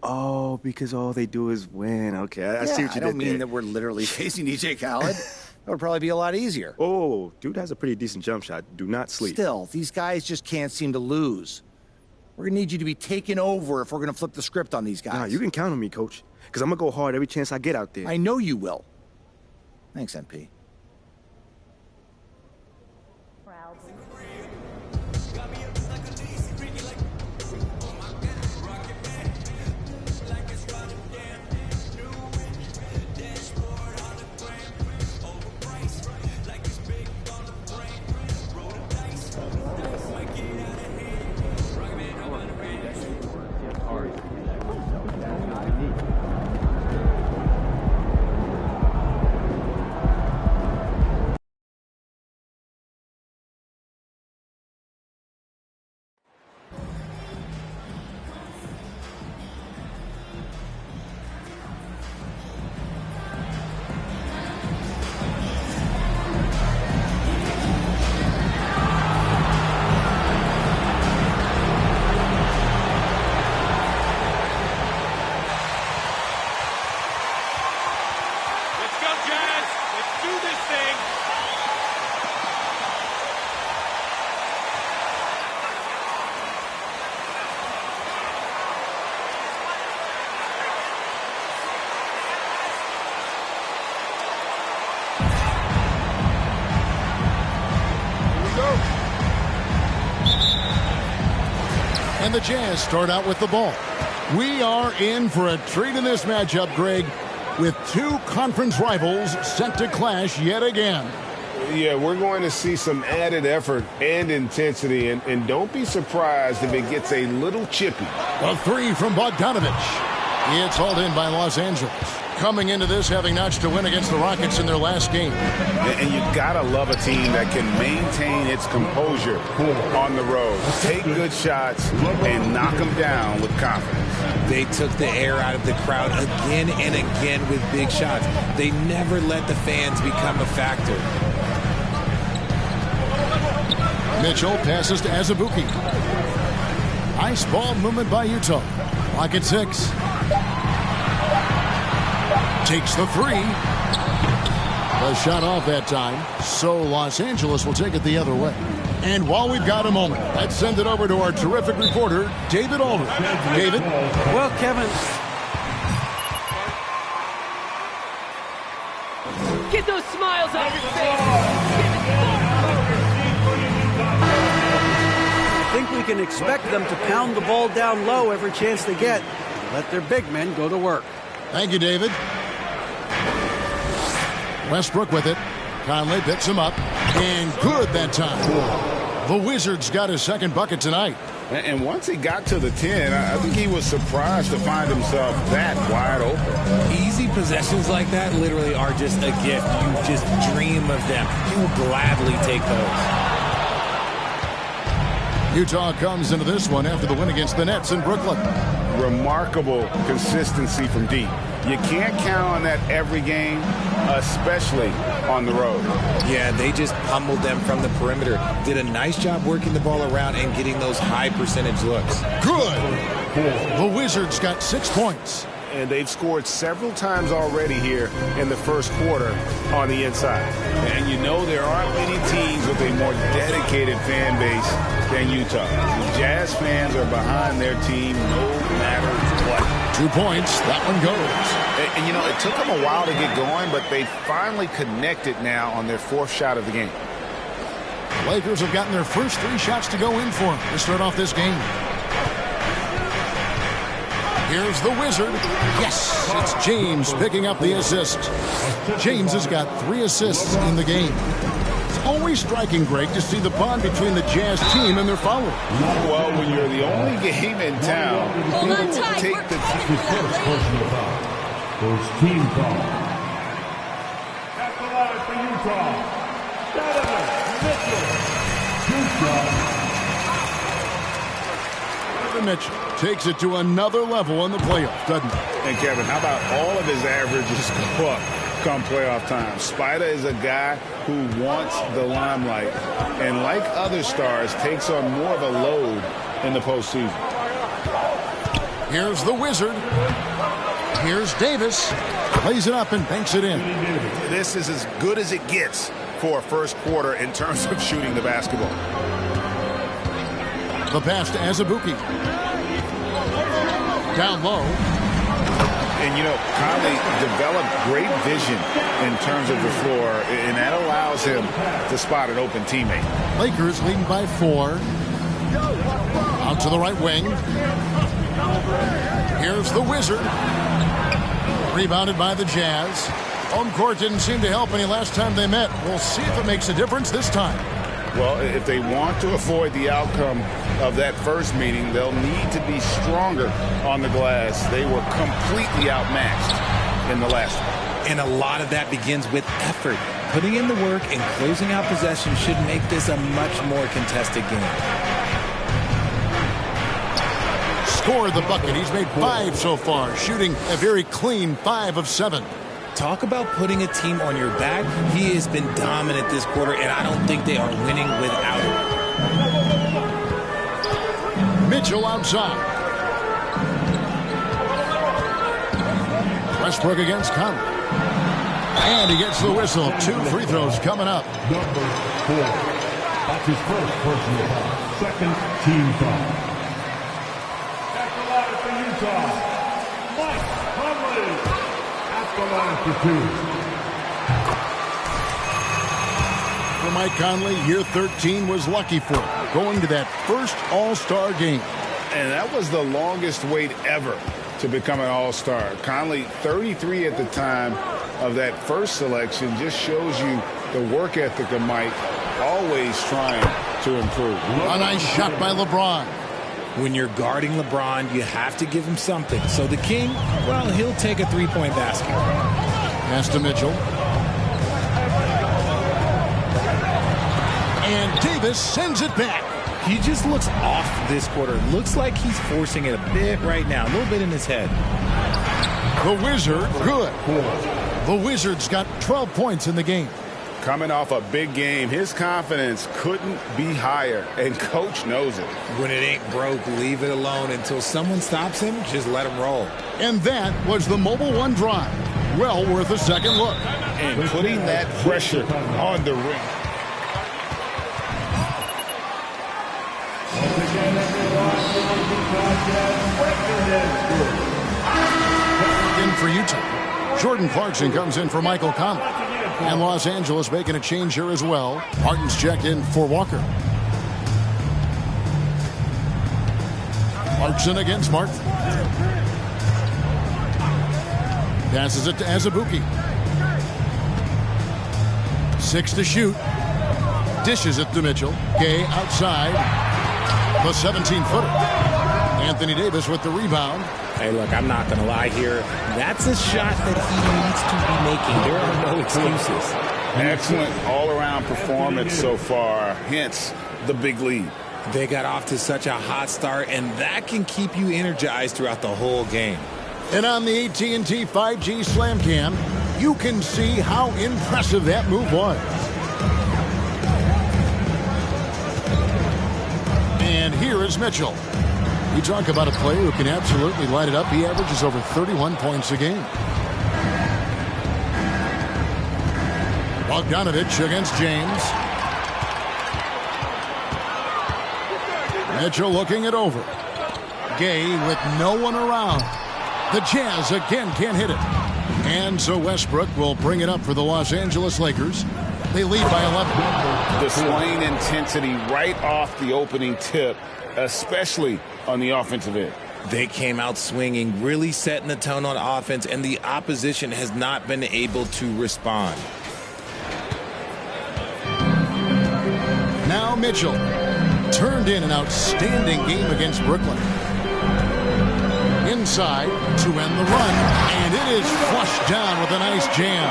Oh, because all they do is win. Okay, I see what you did I don't mean there. that we're literally facing DJ Khaled. That would probably be a lot easier. Oh, dude has a pretty decent jump shot. Do not sleep. Still, these guys just can't seem to lose. We're going to need you to be taken over if we're going to flip the script on these guys. Nah, you can count on me, Coach, because I'm going to go hard every chance I get out there. I know you will. Thanks, MP. And the Jazz start out with the ball. We are in for a treat in this matchup, Greg, with two conference rivals set to clash yet again. Yeah, we're going to see some added effort and intensity, and don't be surprised if it gets a little chippy. A three from Bogdanovich. It's hauled in by Los Angeles. Coming into this having notched a win against the Rockets in their last game. And you gotta love a team that can maintain its composure on the road. Take good shots and knock them down with confidence. They took the air out of the crowd again and again with big shots. They never let the fans become a factor. Mitchell passes to Azubuike. Nice ball movement by Utah. Rocket 6. Takes the three. The shot off that time, so Los Angeles will take it the other way. And while we've got a moment, let's send it over to our terrific reporter, David Aldridge. David? Well, Kevin, get those smiles on your face. I think we can expect them to pound the ball down low every chance they get. Let their big men go to work. Thank you, David. Westbrook with it. Conley picks him up. And good that time. The Wizards got his second bucket tonight. And once he got to the 10, I think he was surprised to find himself that wide open. Easy possessions like that literally are just a gift. You just dream of them. You will gladly take those. Utah comes into this one after the win against the Nets in Brooklyn. Remarkable consistency from deep. You can't count on that every game, especially on the road. Yeah, they just pummeled them from the perimeter. Did a nice job working the ball around and getting those high percentage looks. Good. The Wizards got 6 points. and they've scored several times already here in the first quarter on the inside. And you know there aren't many teams with a more dedicated fan base than Utah. The Jazz fans are behind their team no matter what. 2 points. That one goes. And you know, it took them a while to get going, but they finally connected now on their 4th shot of the game. Lakers have gotten their first 3 shots to go in for them to start off this game. Here's the Wizard. Yes, it's James picking up the assist. James has got 3 assists in the game. It's always striking, Greg, to see the bond between the Jazz team and their followers. Well, when you're the only game in town, Hold on tight. take the First team foul. At the line for Utah, Donovan Mitchell takes it to another level in the playoffs, doesn't he? And Kevin, how about all of his averages go up come playoff time? Spider is a guy who wants the limelight, and like other stars, takes on more of a load in the postseason. Here's the Wizard. Here's Davis. Plays it up and banks it in. This is as good as it gets for a first quarter in terms of shooting the basketball. The pass to Azubuike. Down low. And, you know, Conley developed great vision in terms of the floor, and that allows him to spot an open teammate. Lakers leading by 4. Out to the right wing. Here's the Wizard. Rebounded by the Jazz. Home court didn't seem to help any last time they met. We'll see if it makes a difference this time. Well, if they want to avoid the outcome of that first meeting, they'll need to be stronger on the glass. They were completely outmatched in the last one. And a lot of that begins with effort. Putting in the work and closing out possession should make this a much more contested game. Scored the bucket. He's made 5 so far, shooting a very clean 5 of 7. Talk about putting a team on your back. He has been dominant this quarter, and I don't think they are winning without him. Mitchell outside. Westbrook against Conley. And he gets the whistle. 2 free throws coming up. Number 4. That's his first personal foul. Second team foul. At the line for Utah, Mike Conley. At the line for 2. For Mike Conley, year 13 was lucky for him, going to that first All-Star game. And that was the longest wait ever to become an All-Star. Conley, 33 at the time of that first selection, just shows you the work ethic of Mike, always trying to improve. A nice shot by LeBron. When you're guarding LeBron, you have to give him something. So the King, well, he'll take a 3-point basket. Pass to Mitchell. And Davis sends it back. He just looks off this quarter. Looks like he's forcing it a bit right now, a little bit in his head. The Wizard, good. The Wizard's got 12 points in the game. Coming off a big game, his confidence couldn't be higher, and Coach knows it. When it ain't broke, leave it alone until someone stops him. Just let him roll. And that was the Mobile One drive. Well worth a second look. And putting that pressure on the rim. In for Utah. Jordan Clarkson comes in for Michael Conley. And Los Angeles making a change here as well. Martin's checked in for Walker. Clarkson against Martin. Passes it to Azubuike. 6 to shoot. Dishes it to Mitchell. Gay outside. The 17-footer. Anthony Davis with the rebound. Hey, look, I'm not going to lie here. That's a shot that he needs to be making. There are no excuses. Excellent all-around performance so far, hence the big lead. They got off to such a hot start, and that can keep you energized throughout the whole game. And on the AT&T 5G Slam Cam, you can see how impressive that move was. And here is Mitchell. You talk about a player who can absolutely light it up. He averages over 31 points a game. Bogdanovich against James. Mitchell looking it over. Gay with no one around. The Jazz again can't hit it. And so Westbrook will bring it up for the Los Angeles Lakers. They lead by 11. Displaying intensity right off the opening tip, especially on the offensive end. They came out swinging, really setting the tone on offense, and the opposition has not been able to respond. Now Mitchell turned in an outstanding game against Brooklyn. Inside to end the run, and it is flushed down with a nice jam.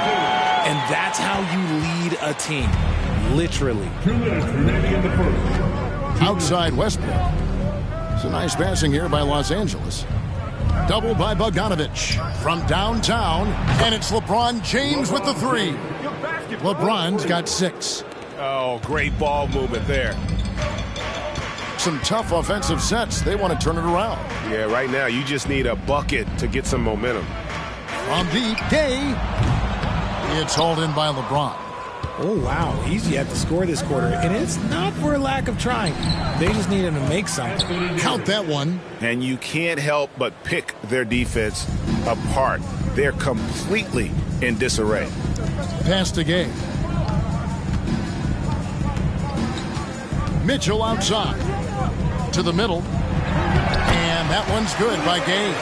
And that's how you lead a team, literally. 2 minutes remaining in the first. Outside Westbrook. Some nice passing here by Los Angeles. Double by Bogdanovich from downtown, and it's LeBron James with the three. LeBron's got 6. Oh, great ball movement there. Some tough offensive sets. They want to turn it around. Yeah, right now you just need a bucket to get some momentum. From deep, Gay. It's hauled in by LeBron. Oh, wow. Easy at the score this quarter. And it's not for a lack of trying. They just need him to make something. Count that one. And you can't help but pick their defense apart. They're completely in disarray. Pass to Gay. Mitchell outside. To the middle. And that one's good by Gay.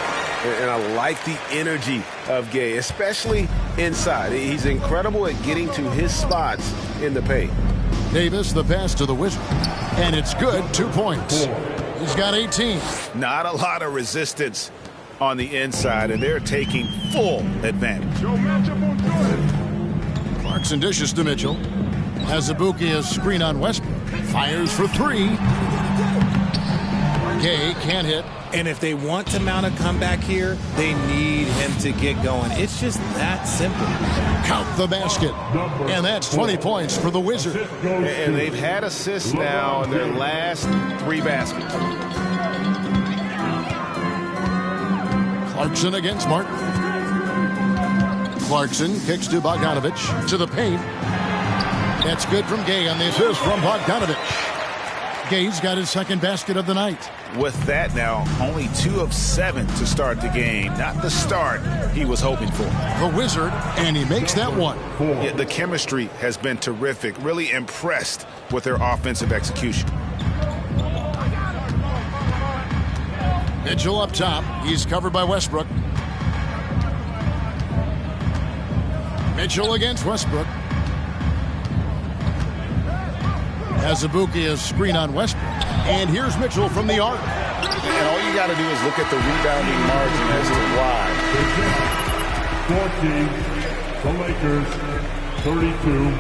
And I like the energy of Gay, especially inside. He's incredible at getting to his spots in the paint. Davis, the pass to the Wizard. And it's good, 2 points. He's got 18. Not a lot of resistance on the inside, and they're taking full advantage. Clarkson dishes to Mitchell. Azubuike a screen on Westbrook. Fires for 3. Gay can't hit. And if they want to mount a comeback here, they need him to get going. It's just that simple. Count the basket. And that's 20 points for the Wizard. And they've had assists now in their last 3 baskets. Clarkson against Martin. Clarkson kicks to Bogdanovich. To the paint. That's good from Gay on the assist from Bogdanovich. Gay's got his second basket of the night. With that now, only 2 of 7 to start the game. Not the start he was hoping for. The Wizard, and he makes that one. Yeah, the chemistry has been terrific. Really impressed with their offensive execution. Mitchell up top. He's covered by Westbrook. Mitchell against Westbrook. Azubuike a screen on Westbrook. And here's Mitchell from the arc. And all you got to do is look at the rebounding margin as to why. 14, the Lakers, 32.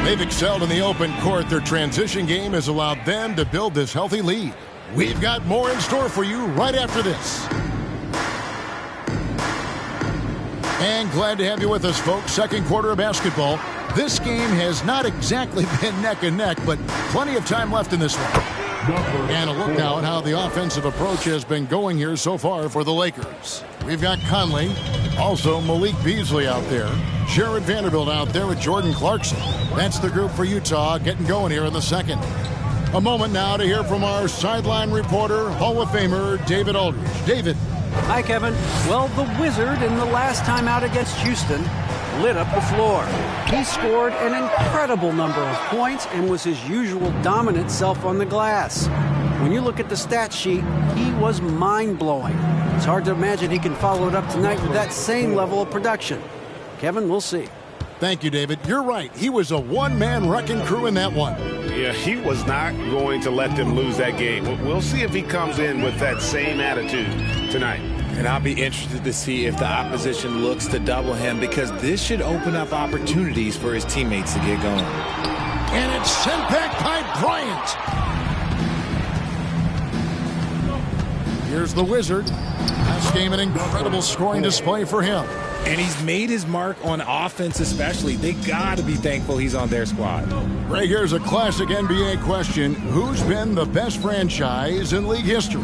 They've excelled in the open court. Their transition game has allowed them to build this healthy lead. We've got more in store for you right after this. And glad to have you with us, folks. Second quarter of basketball. This game has not exactly been neck and neck, but plenty of time left in this one. And a look now at how the offensive approach has been going here so far for the Lakers. We've got Conley, also Malik Beasley out there. Jared Vanderbilt out there with Jordan Clarkson. That's the group for Utah getting going here in the second. A moment now to hear from our sideline reporter, Hall of Famer David Aldridge. David. Hi, Kevin. Well, the Wizard in the last time out against Houston lit up the floor. He scored an incredible number of points and was his usual dominant self on the glass. When you look at the stat sheet, he was mind-blowing. It's hard to imagine he can follow it up tonight with that same level of production. Kevin, we'll see. Thank you, David. You're right. He was a one-man wrecking crew in that one. Yeah, he was not going to let them lose that game. We'll see if he comes in with that same attitude tonight. And I'll be interested to see if the opposition looks to double him, because this should open up opportunities for his teammates to get going. And it's sent back by Bryant. Here's the Wizard. Last game, an incredible scoring display for him. And he's made his mark on offense especially. They got to be thankful he's on their squad. Greg, here's a classic NBA question. Who's been the best franchise in league history?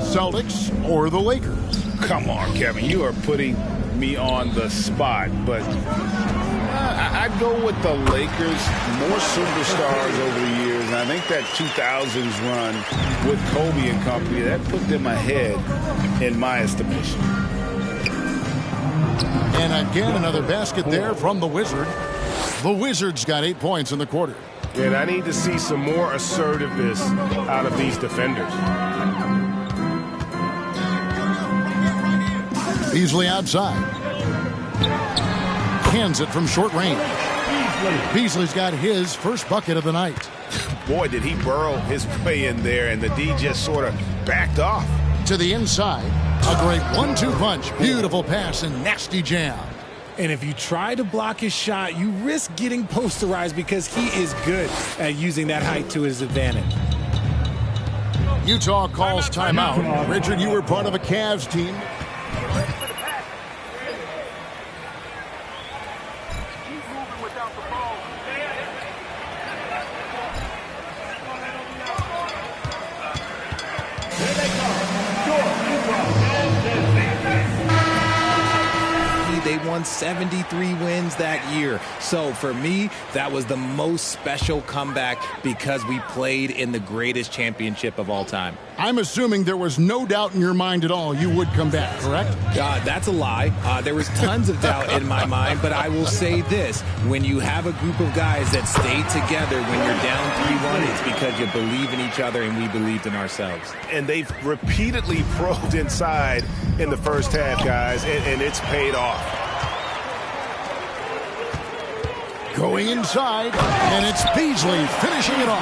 Celtics or the Lakers? Come on, Kevin. You are putting me on the spot, but I'd go with the Lakers. More superstars over the years, and I think that 2000s run with Kobe and company, that put them ahead in my estimation. And again, another basket there from the Wizard. The Wizards got 8 points in the quarter. And I need to see some more assertiveness out of these defenders. Beasley outside. Hands it from short range. Beasley's got his first bucket of the night. Boy, did he burrow his way in there, and the D just sort of backed off. To the inside. A great 1-2 punch. Beautiful pass and nasty jam. And if you try to block his shot, you risk getting posterized because he is good at using that height to his advantage. Utah calls timeout. Richard, you were part of a Cavs team. They won 73 wins that year. So for me, that was the most special comeback because we played in the greatest championship of all time. I'm assuming there was no doubt in your mind at all you would come back, correct? That's a lie. There was tons of doubt in my mind, but I will say this. When you have a group of guys that stay together when you're down 3-1, it's because you believe in each other and we believed in ourselves. And they've repeatedly probed inside in the first half, guys, and it's paid off. Going inside, and it's Beasley finishing it off.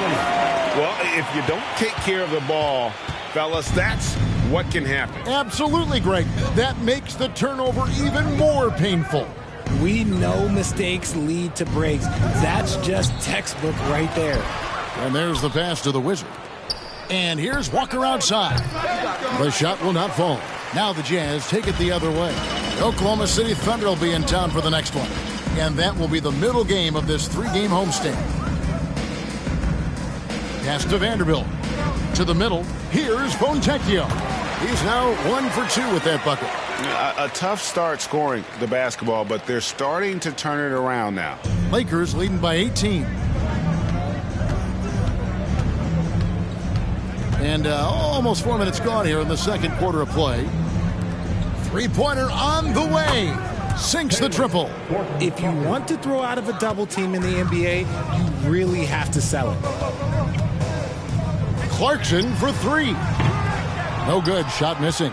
Well, if you don't take care of the ball, fellas, that's what can happen. Absolutely, Greg. That makes the turnover even more painful. We know mistakes lead to breaks. That's just textbook right there. And there's the pass to the Wizard. And here's Walker outside. The shot will not fall. Now the Jazz take it the other way. Oklahoma City Thunder will be in town for the next one. And that will be the middle game of this 3-game homestand. Pass to Vanderbilt. To the middle. Here's Fontecchio. He's now 1 for 2 with that bucket. A tough start scoring the basketball, but they're starting to turn it around now. Lakers leading by 18. And almost 4 minutes gone here in the second quarter of play. Three-pointer on the way. Sinks the triple. If you want to throw out of a double team in the NBA, you really have to sell it. Clarkson for 3. No good. Shot missing.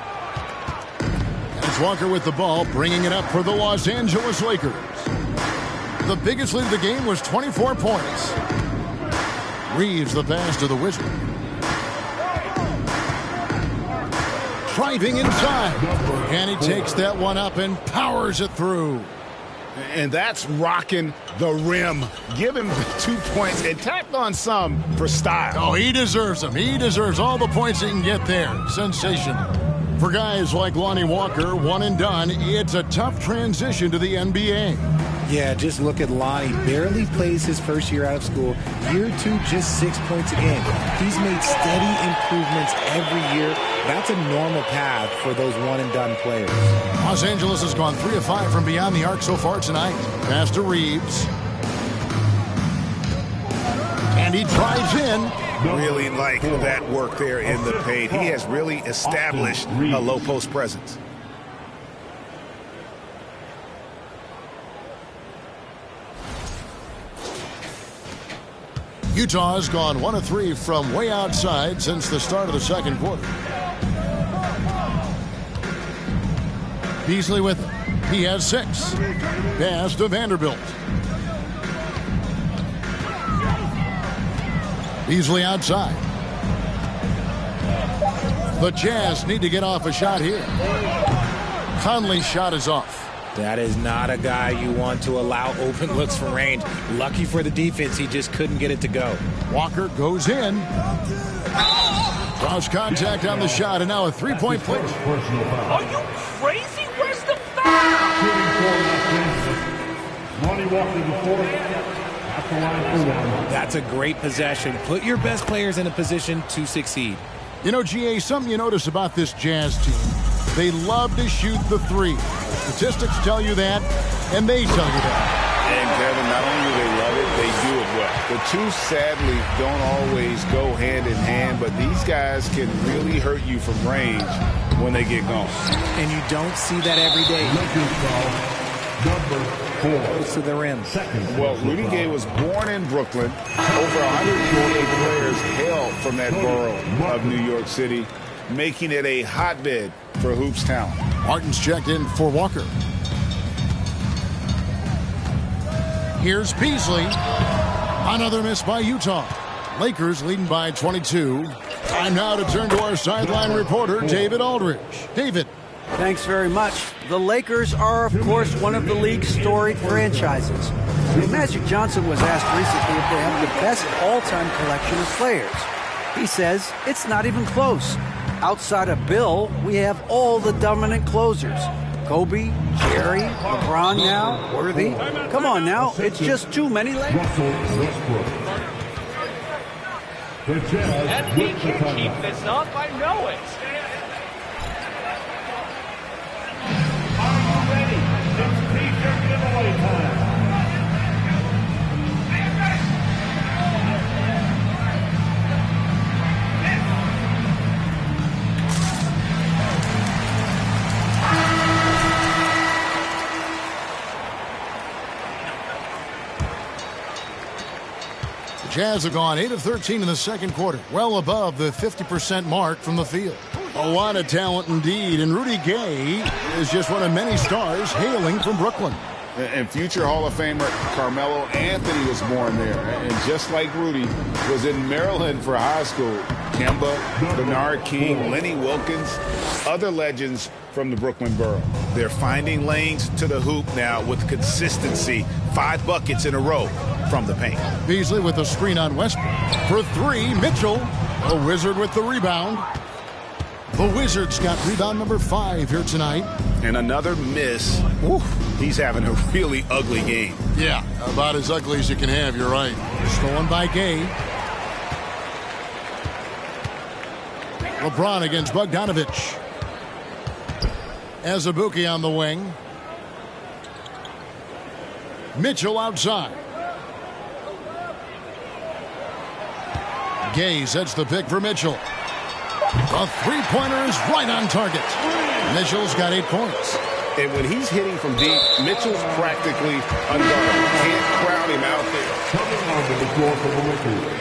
And it's Walker with the ball, bringing it up for the Los Angeles Lakers. The biggest lead of the game was 24 points. Reeves the pass to the Wizard. Driving inside. And he takes that one up and powers it through. And that's rocking the rim. Give him the 2 points and tack on some for style. Oh, he deserves them. He deserves all the points he can get there. Sensational. For guys like Lonnie Walker, one and done, it's a tough transition to the NBA. Yeah, just look at Lonnie. Barely plays his first year out of school. Year 2, just 6 points a game. He's made steady improvements every year. That's a normal path for those one-and-done players. Los Angeles has gone 3 of 5 from beyond the arc so far tonight. Pass to Reeves. And he drives in. Really like that work there in the paint. He has really established a low post presence. Utah has gone 1 of 3 from way outside since the start of the second quarter. Beasley with it. He has 6. Pass to Vanderbilt. Beasley outside. The Jazz need to get off a shot here. Conley's shot is off. That is not a guy you want to allow open looks from range. Lucky for the defense, he just couldn't get it to go. Walker goes in. Draws contact on the shot, and now a 3-point play. Are you crazy? Where's the foul? Lonnie Walker the fourth. At the line for one. That's a great possession. Put your best players in a position to succeed. You know, GA, something you notice about this Jazz team, they love to shoot the three. Statistics tell you that, and they tell you that. And Kevin, not only do they love it, they do it well. The two, sadly, don't always go hand in hand, but these guys can really hurt you from range when they get going. And you don't see that every day. Number 4. Close to the rim. Well, Rudy Gay was born in Brooklyn. Over 148 players hail from that borough of New York City, making it a hotbed for hoops talent. Martin's checked in for Walker. Here's Beasley. Another miss by Utah. Lakers leading by 22. Time now to turn to our sideline reporter, David Aldridge. David. Thanks very much. The Lakers are, of course, one of the league's storied franchises. Magic Johnson was asked recently if they have the best all-time collection of players. He says it's not even close. Outside of Bill, we have all the dominant closers. Kobe, Jerry, LeBron now, Worthy. Come on now, it's just too many Lakers. And he can keep this up, I know it. Are you ready? It's t-shirt giveaway time. Jazz have gone 8 of 13 in the second quarter, well above the 50% mark from the field. A lot of talent indeed, and Rudy Gay is just one of many stars hailing from Brooklyn. And future Hall of Famer Carmelo Anthony was born there. And just like Rudy, was in Maryland for high school. Kemba, Bernard King, Lenny Wilkins, other legends from the Brooklyn borough. They're finding lanes to the hoop now with consistency. 5 buckets in a row from the paint. Beasley with the screen on Westbrook. For 3, Mitchell, the Wizard with the rebound. The Wizards got rebound number 5 here tonight. And another miss. Oof, he's having a really ugly game. Yeah, about as ugly as you can have, you're right. Stolen by Gay. LeBron against Bogdanovich. Azubuike on the wing. Mitchell outside. Gay sets the pick for Mitchell. A three-pointer is right on target. Mitchell's got 8 points. And when he's hitting from deep, Mitchell's practically unguardable. Can't crowd him out there. Coming on to the floor for the Lakers.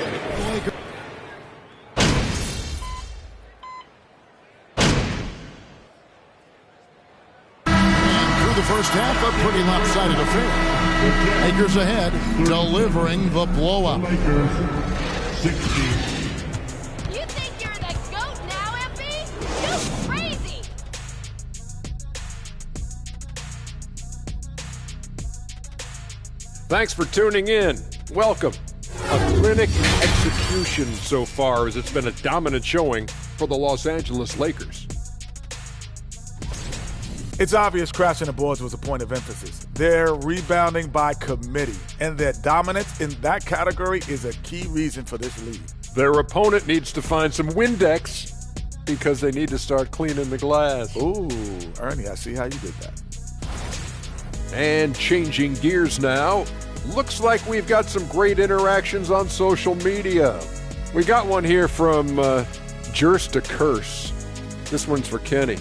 Through the first half, a pretty lopsided affair. Lakers ahead, delivering the blowout. Lakers 16. You think you're the GOAT now, MP? You crazy! Thanks for tuning in. Welcome. A clinic execution so far, as it's been a dominant showing for the Los Angeles Lakers. It's obvious crashing the boards was a point of emphasis. They're rebounding by committee, and their dominance in that category is a key reason for this lead. Their opponent needs to find some Windex because they need to start cleaning the glass. Ooh, Ernie, I see how you did that. And changing gears now, looks like we've got some great interactions on social media. We got one here from Jers to Curse. This one's for Kenny.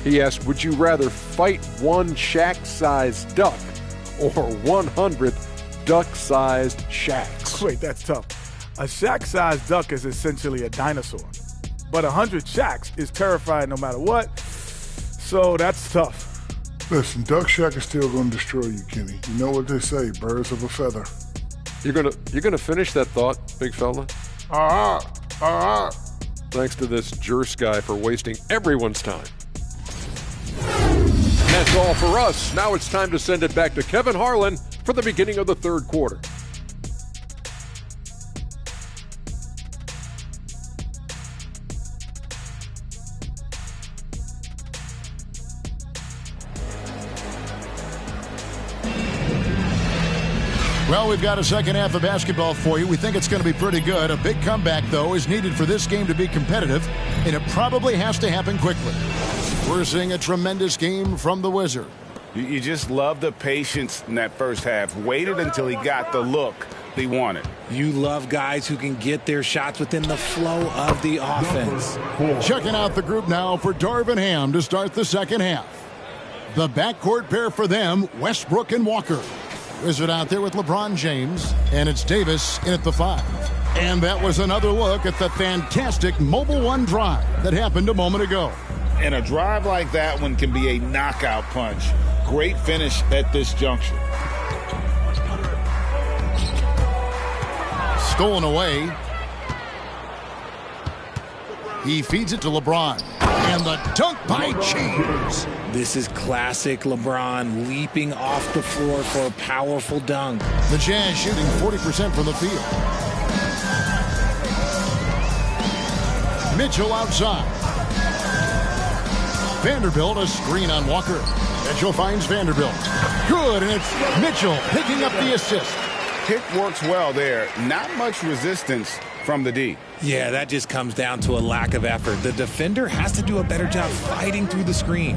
He asked, would you rather fight one Shaq-sized duck or 100 duck-sized Shaqs? Wait, that's tough. A Shaq-sized duck is essentially a dinosaur, but 100 Shaqs is terrifying no matter what, so that's tough. Listen, Duck Shack is still going to destroy you, Kenny. You know what they say, birds of a feather. You're gonna finish that thought, big fella? Thanks to this Jers guy for wasting everyone's time. That's all for us. Now it's time to send it back to Kevin Harlan for the beginning of the third quarter. Well, we've got a second half of basketball for you. We think it's going to be pretty good. A big comeback, though, is needed for this game to be competitive, and it probably has to happen quickly. We're seeing a tremendous game from the Wizard. You just love the patience in that first half. Waited until he got the look he wanted. You love guys who can get their shots within the flow of the offense. Checking out the group now for Darvin Ham to start the second half. The backcourt pair for them, Westbrook and Walker. Wizard out there with LeBron James, and it's Davis in at the 5. And that was another look at the fantastic Mobile One drive that happened a moment ago. And a drive like that one can be a knockout punch. Great finish at this juncture. Stolen away. He feeds it to LeBron. And the dunk by James. This is classic LeBron leaping off the floor for a powerful dunk. The Jazz shooting 40% from the field. Mitchell outside. Vanderbilt, a screen on Walker. Mitchell finds Vanderbilt. Good, and it's Mitchell picking up the assist. Pick works well there. Not much resistance from the D. Yeah, that just comes down to a lack of effort. The defender has to do a better job fighting through the screen.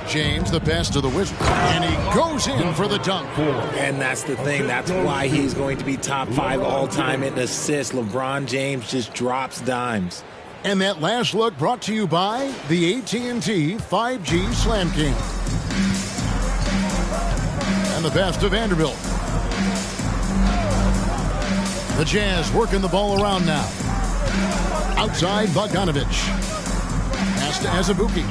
James, the pass to the Wizards, and he goes in for the dunk. And that's the thing. That's why he's going to be top 5 all-time in assists. LeBron James just drops dimes. And that last look brought to you by the AT&T 5G Slam King. And the pass to Vanderbilt. The Jazz working the ball around now. Outside, Bogdanovich. Pass to Azubuike.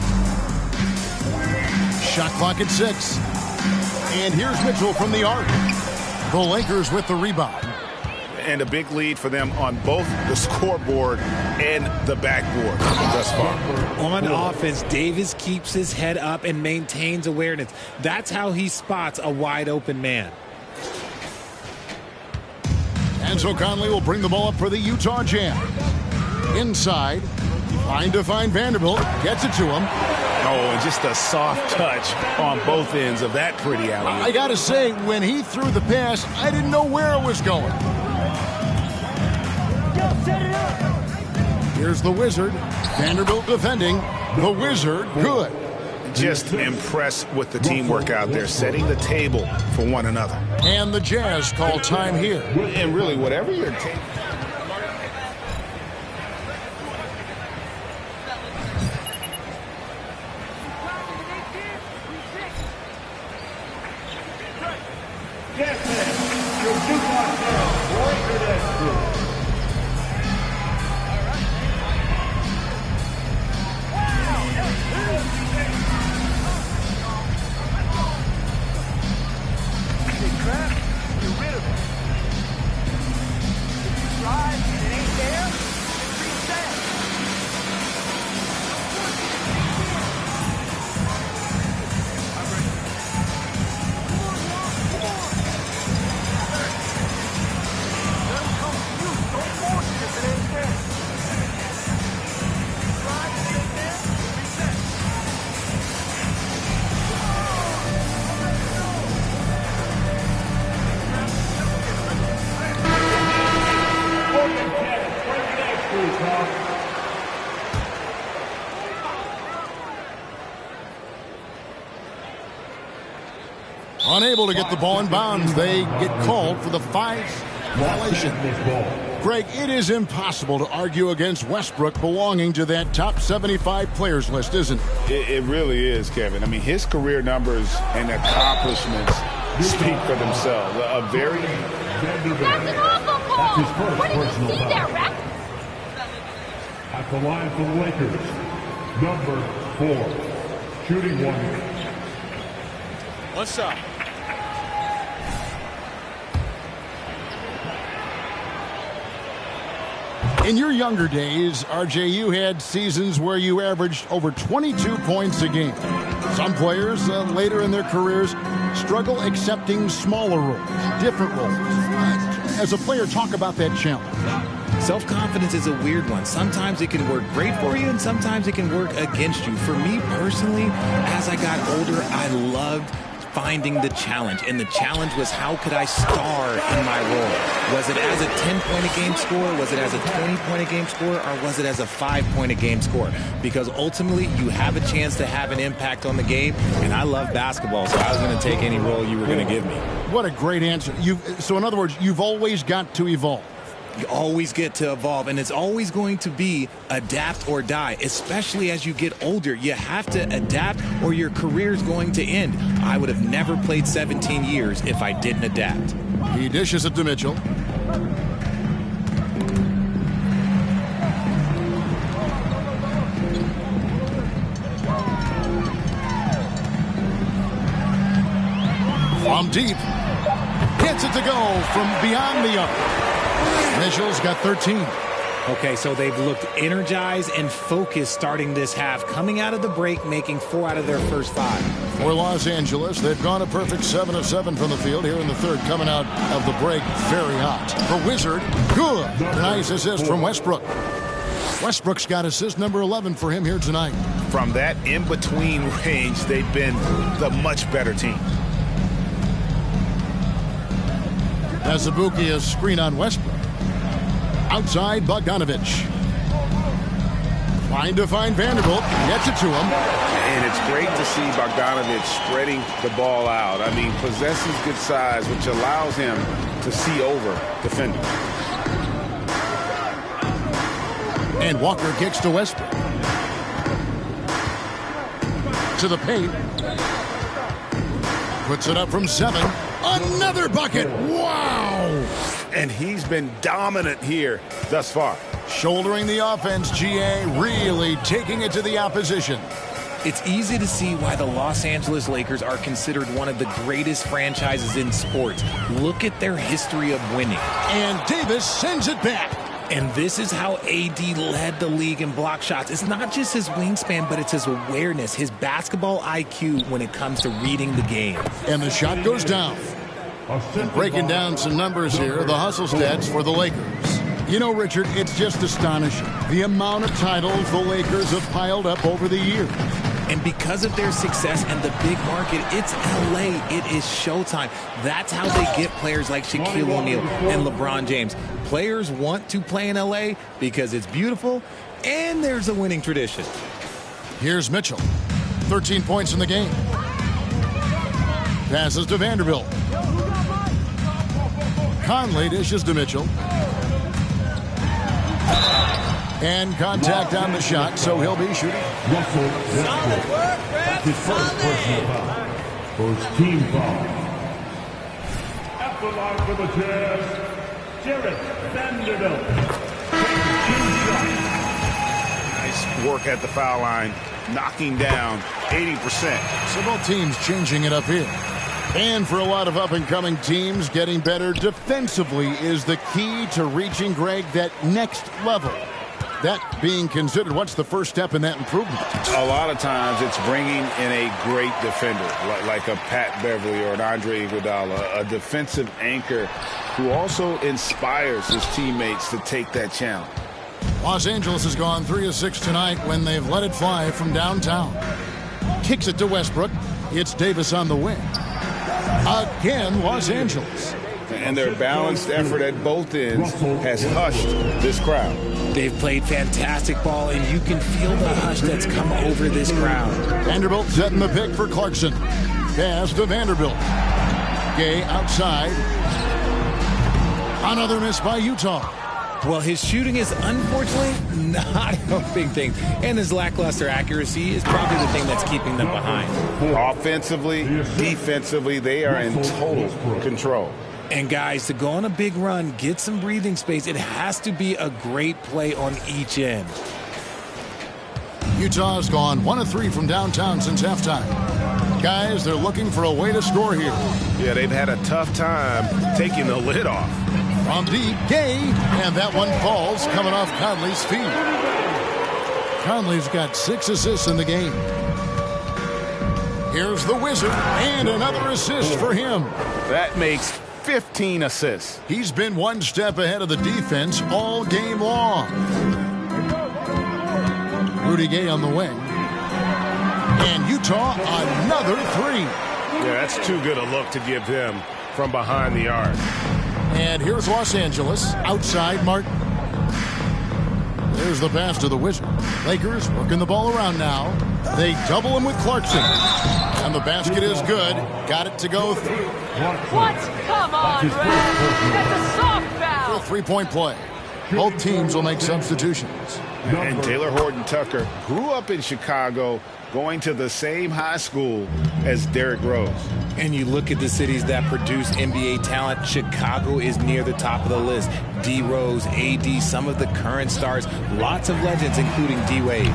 Shot clock at 6. And here's Mitchell from the arc. The Lakers with the rebound. And a big lead for them on both the scoreboard and the backboard thus far. On offense, Davis keeps his head up and maintains awareness. That's how he spots a wide open man. And so Conley will bring the ball up for the Utah Jazz. Inside, trying to find Vanderbilt, gets it to him. Oh, and just a soft touch on both ends of that pretty alley. I gotta say, when he threw the pass, I didn't know where it was going. Here's the Wizard. Vanderbilt defending. The Wizard, good. Just impressed with the teamwork out there, setting the table for one another. And the Jazz call time here. And really, whatever you're taking. Unable to get the ball in bounds, they get called for the 5th violation. Greg, it is impossible to argue against Westbrook belonging to that top 75 players list, isn't it? It really is, Kevin. I mean, his career numbers and accomplishments speak for themselves. A very... That's an awful call! What did you see there, Rex? At the line for the Lakers, number 4, shooting 1. What's up? In your younger days, RJ, you had seasons where you averaged over 22 points a game. Some players later in their careers struggle accepting smaller roles, different roles. As a player, talk about that challenge. Self-confidence is a weird one. Sometimes it can work great for you, and sometimes it can work against you. For me personally, as I got older, I loved finding the challenge. And the challenge was, how could I star in my role? Was it as a 10-point-a-game scorer? Was it as a 20-point-a-game scorer? Or was it as a 5-point-a-game scorer? Because ultimately, you have a chance to have an impact on the game. And I love basketball, so I was going to take any role you were going to give me. What a great answer. So in other words, you've always got to evolve. You always get to evolve, and it's always going to be adapt or die, especially as you get older. You have to adapt or your career's going to end. I would have never played 17 years if I didn't adapt. He dishes it to Mitchell. From deep. Gets it to go from beyond the arc. Mitchell's got 13. Okay, so they've looked energized and focused starting this half, coming out of the break, making 4 out of their first 5. For Los Angeles, they've gone a perfect 7 of 7 from the field here in the third, coming out of the break very hot. For Wizard, good. Nice assist from Westbrook. Westbrook's got assist number 11 for him here tonight. From that in-between range, they've been the much better team. As Zabuki is screen on Westbrook. Outside, Bogdanovich. Trying to find Vanderbilt. Gets it to him. And it's great to see Bogdanovich spreading the ball out. I mean, possesses good size, which allows him to see over defenders. And Walker kicks to Westbrook. To the paint. Puts it up from 7. Another bucket. Wow. And he's been dominant here thus far. Shouldering the offense, GA, really taking it to the opposition. It's easy to see why the Los Angeles Lakers are considered one of the greatest franchises in sports. Look at their history of winning. And Davis sends it back. And this is how AD led the league in block shots. It's not just his wingspan, but it's his awareness, his basketball IQ when it comes to reading the game. And the shot goes down. And breaking down some numbers here, the hustle stats for the Lakers. You know, Richard, it's just astonishing the amount of titles the Lakers have piled up over the years. And because of their success and the big market, it's LA. It is showtime. That's how they get players like Shaquille O'Neal and LeBron James. Players want to play in LA because it's beautiful and there's a winning tradition. Here's Mitchell. 13 points in the game. Passes to Vanderbilt. Conley dishes to Mitchell. And contact on the shot, so he'll be shooting. Solid work, Brad. His first personal foul. First team foul. At the line for the Jazz, Jared Vanderbilt. Nice work at the foul line, knocking down 80%. So both teams changing it up here. And for a lot of up-and-coming teams, getting better defensively is the key to reaching, Greg, that next level. That being considered, what's the first step in that improvement? A lot of times it's bringing in a great defender, like a Pat Beverly or an Andre Iguodala, a defensive anchor who also inspires his teammates to take that challenge. Los Angeles has gone 3 of 6 tonight when they've let it fly from downtown. Kicks it to Westbrook. It's Davis on the wing. Again, Los Angeles. And their balanced effort at both ends has hushed this crowd. They've played fantastic ball, and you can feel the hush that's come over this crowd. Vanderbilt setting the pick for Clarkson. Pass to Vanderbilt. Gay outside. Another miss by Utah. Well, his shooting is unfortunately not helping things, and his lackluster accuracy is probably the thing that's keeping them behind. Offensively, defensively, they are in total control. And guys, to go on a big run, get some breathing space, it has to be a great play on each end. Utah's gone 1 of 3 from downtown since halftime. Guys, they're looking for a way to score here. Yeah, they've had a tough time taking the lid off. From deep, Gay, and that one falls coming off Conley's feet. Conley's got 6 assists in the game. Here's the Wizard, and another assist for him. That makes 15 assists. He's been one step ahead of the defense all game long. Rudy Gay on the wing. And Utah, another 3. Yeah, that's too good a look to give him from behind the arc. And here's Los Angeles, outside Martin. There's the pass to the Wizard. Lakers working the ball around now. They double him with Clarkson. And the basket is good. Got it to go through. What? Come on, Ray. That's a soft foul. For a three-point play. Both teams will make substitutions. And Taylor Horton-Tucker grew up in Chicago, going to the same high school as Derrick Rose. And you look at the cities that produce NBA talent, Chicago is near the top of the list. D. Rose, AD, some of the current stars, lots of legends, including D. Wade.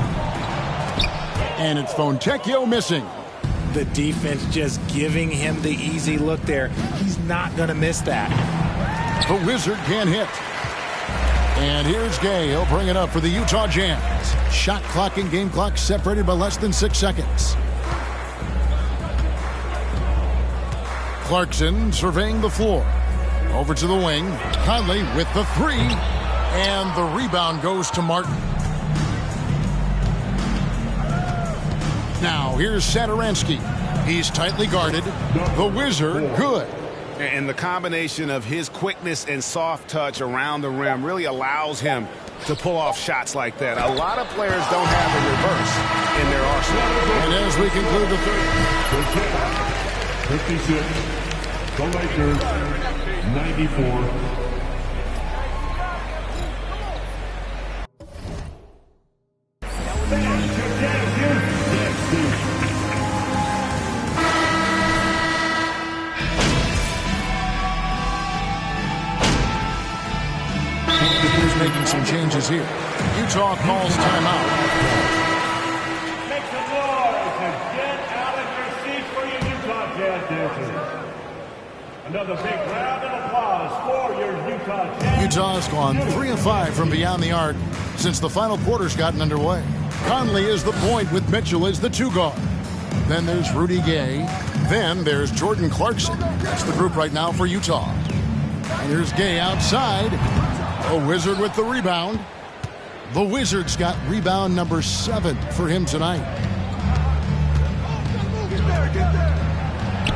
And it's Fontecchio missing. The defense just giving him the easy look there. He's not going to miss that. The Wizard can't hit. And here's Gay. He'll bring it up for the Utah Jazz. Shot clock and game clock separated by less than 6 seconds. Clarkson surveying the floor. Over to the wing. Conley with the three. And the rebound goes to Martin. Now here's Satoransky. He's tightly guarded. The Wizard good. And the combination of his quickness and soft touch around the rim really allows him to pull off shots like that. A lot of players don't have the reverse in their arsenal. And as we conclude the third. 56, the Lakers, 94. Making some changes here. Utah calls timeout. Make some noise and get out of your seats for your Utah Jazz dancers. Another big round of applause for your Utah Jazz. Utah's gone 3 of 5 from beyond the arc since the final quarter's gotten underway. Conley is the point with Mitchell as the 2 guard. Then there's Rudy Gay. Then there's Jordan Clarkson. That's the group right now for Utah. And here's Gay outside. A Wizard with the rebound. The Wizards got rebound number 7 for him tonight.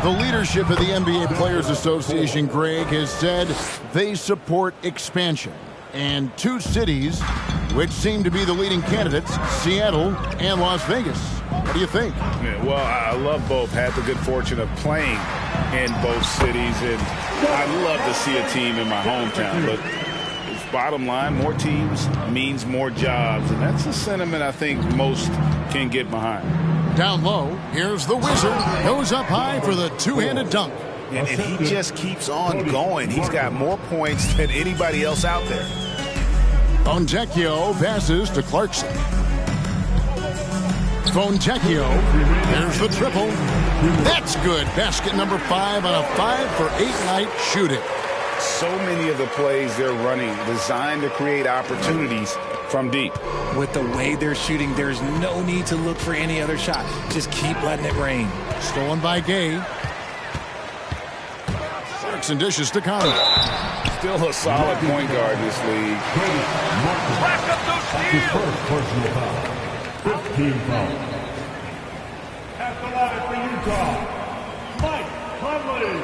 The leadership of the NBA Players Association, Greg, has said they support expansion. And 2 cities, which seem to be the leading candidates, Seattle and Las Vegas. What do you think? Yeah, well, I love both. Had the good fortune of playing in both cities, and I'd love to see a team in my hometown. But bottom line, more teams means more jobs, and that's a sentiment I think most can get behind. Down low, here's the Wizard. Goes up high for the two-handed dunk. And he just keeps on going. He's got more points than anybody else out there. Fontecchio passes to Clarkson. Fontecchio, there's the triple. That's good. Basket number 5 on a 5-for-8 night shooting. So many of the plays they're running designed to create opportunities from deep. With the way they're shooting, there's no need to look for any other shot. Just keep letting it rain. Stolen by Gay. Clarkson dishes to Conley. Still a solid point guard in this league. Rack up those steals. First personal foul. 15 foul. At the line for Utah, Mike Conley.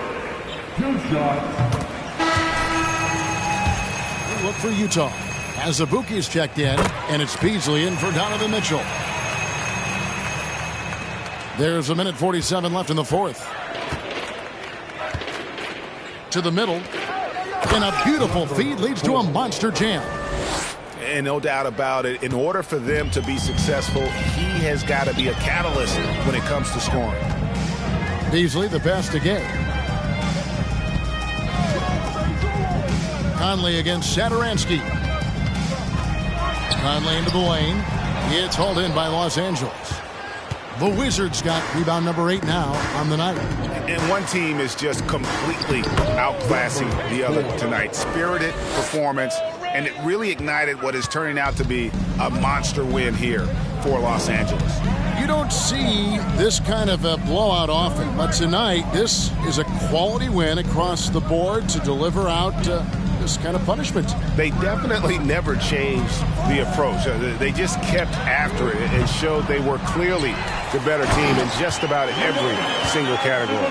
2 shots. Look for Utah. As Azubuike's checked in, and it's Beasley in for Donovan Mitchell. There's 1:47 left in the fourth. To the middle. And a beautiful feed leads to a monster jam. And no doubt about it, in order for them to be successful, he has got to be a catalyst when it comes to scoring. Beasley, the pass to Gay. Conley against Satoransky. Conley into the lane. It's hauled in by Los Angeles. The Wizards got rebound number 8 now on the night. And one team is just completely outclassing the other tonight. Spirited performance, and it really ignited what is turning out to be a monster win here for Los Angeles. You don't see this kind of a blowout often, but tonight this is a quality win across the board to deliver out this kind of punishment. They definitely never changed the approach. They just kept after it and showed they were clearly the better team in just about every single category.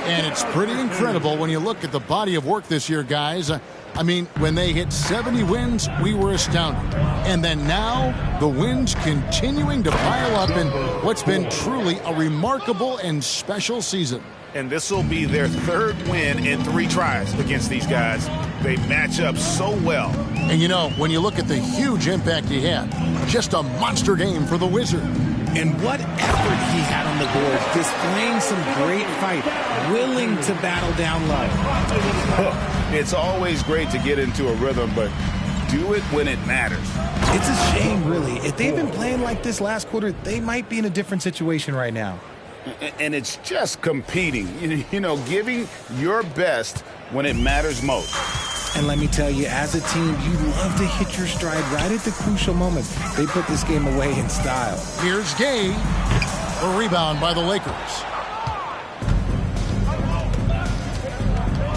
And it's pretty incredible when you look at the body of work this year, guys. I mean, when they hit 70 wins, we were astounded. And then now, the wins continuing to pile up in what's been truly a remarkable and special season. And this will be their third win in 3 tries against these guys. They match up so well. And you know, when you look at the huge impact he had, just a monster game for the Wizard. And what effort he had on the board, displaying some great fight, willing to battle down low. It's always great to get into a rhythm, but do it when it matters. It's a shame, really. If they've been playing like this last quarter, they might be in a different situation right now. And it's just competing, you know, giving your best when it matters most. And let me tell you, as a team, you love to hit your stride right at the crucial moments. They put this game away in style. Here's Gay. A rebound by the Lakers.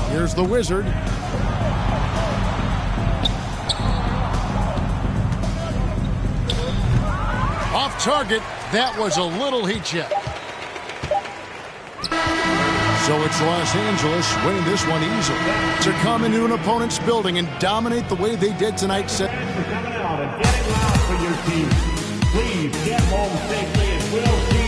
Here's the Wizard. Off target. That was a little heat check. So it's Los Angeles winning this one easily. To come into an opponent's building and dominate the way they did tonight. Coming out and getting loud for your team. Please get home safely and we'll see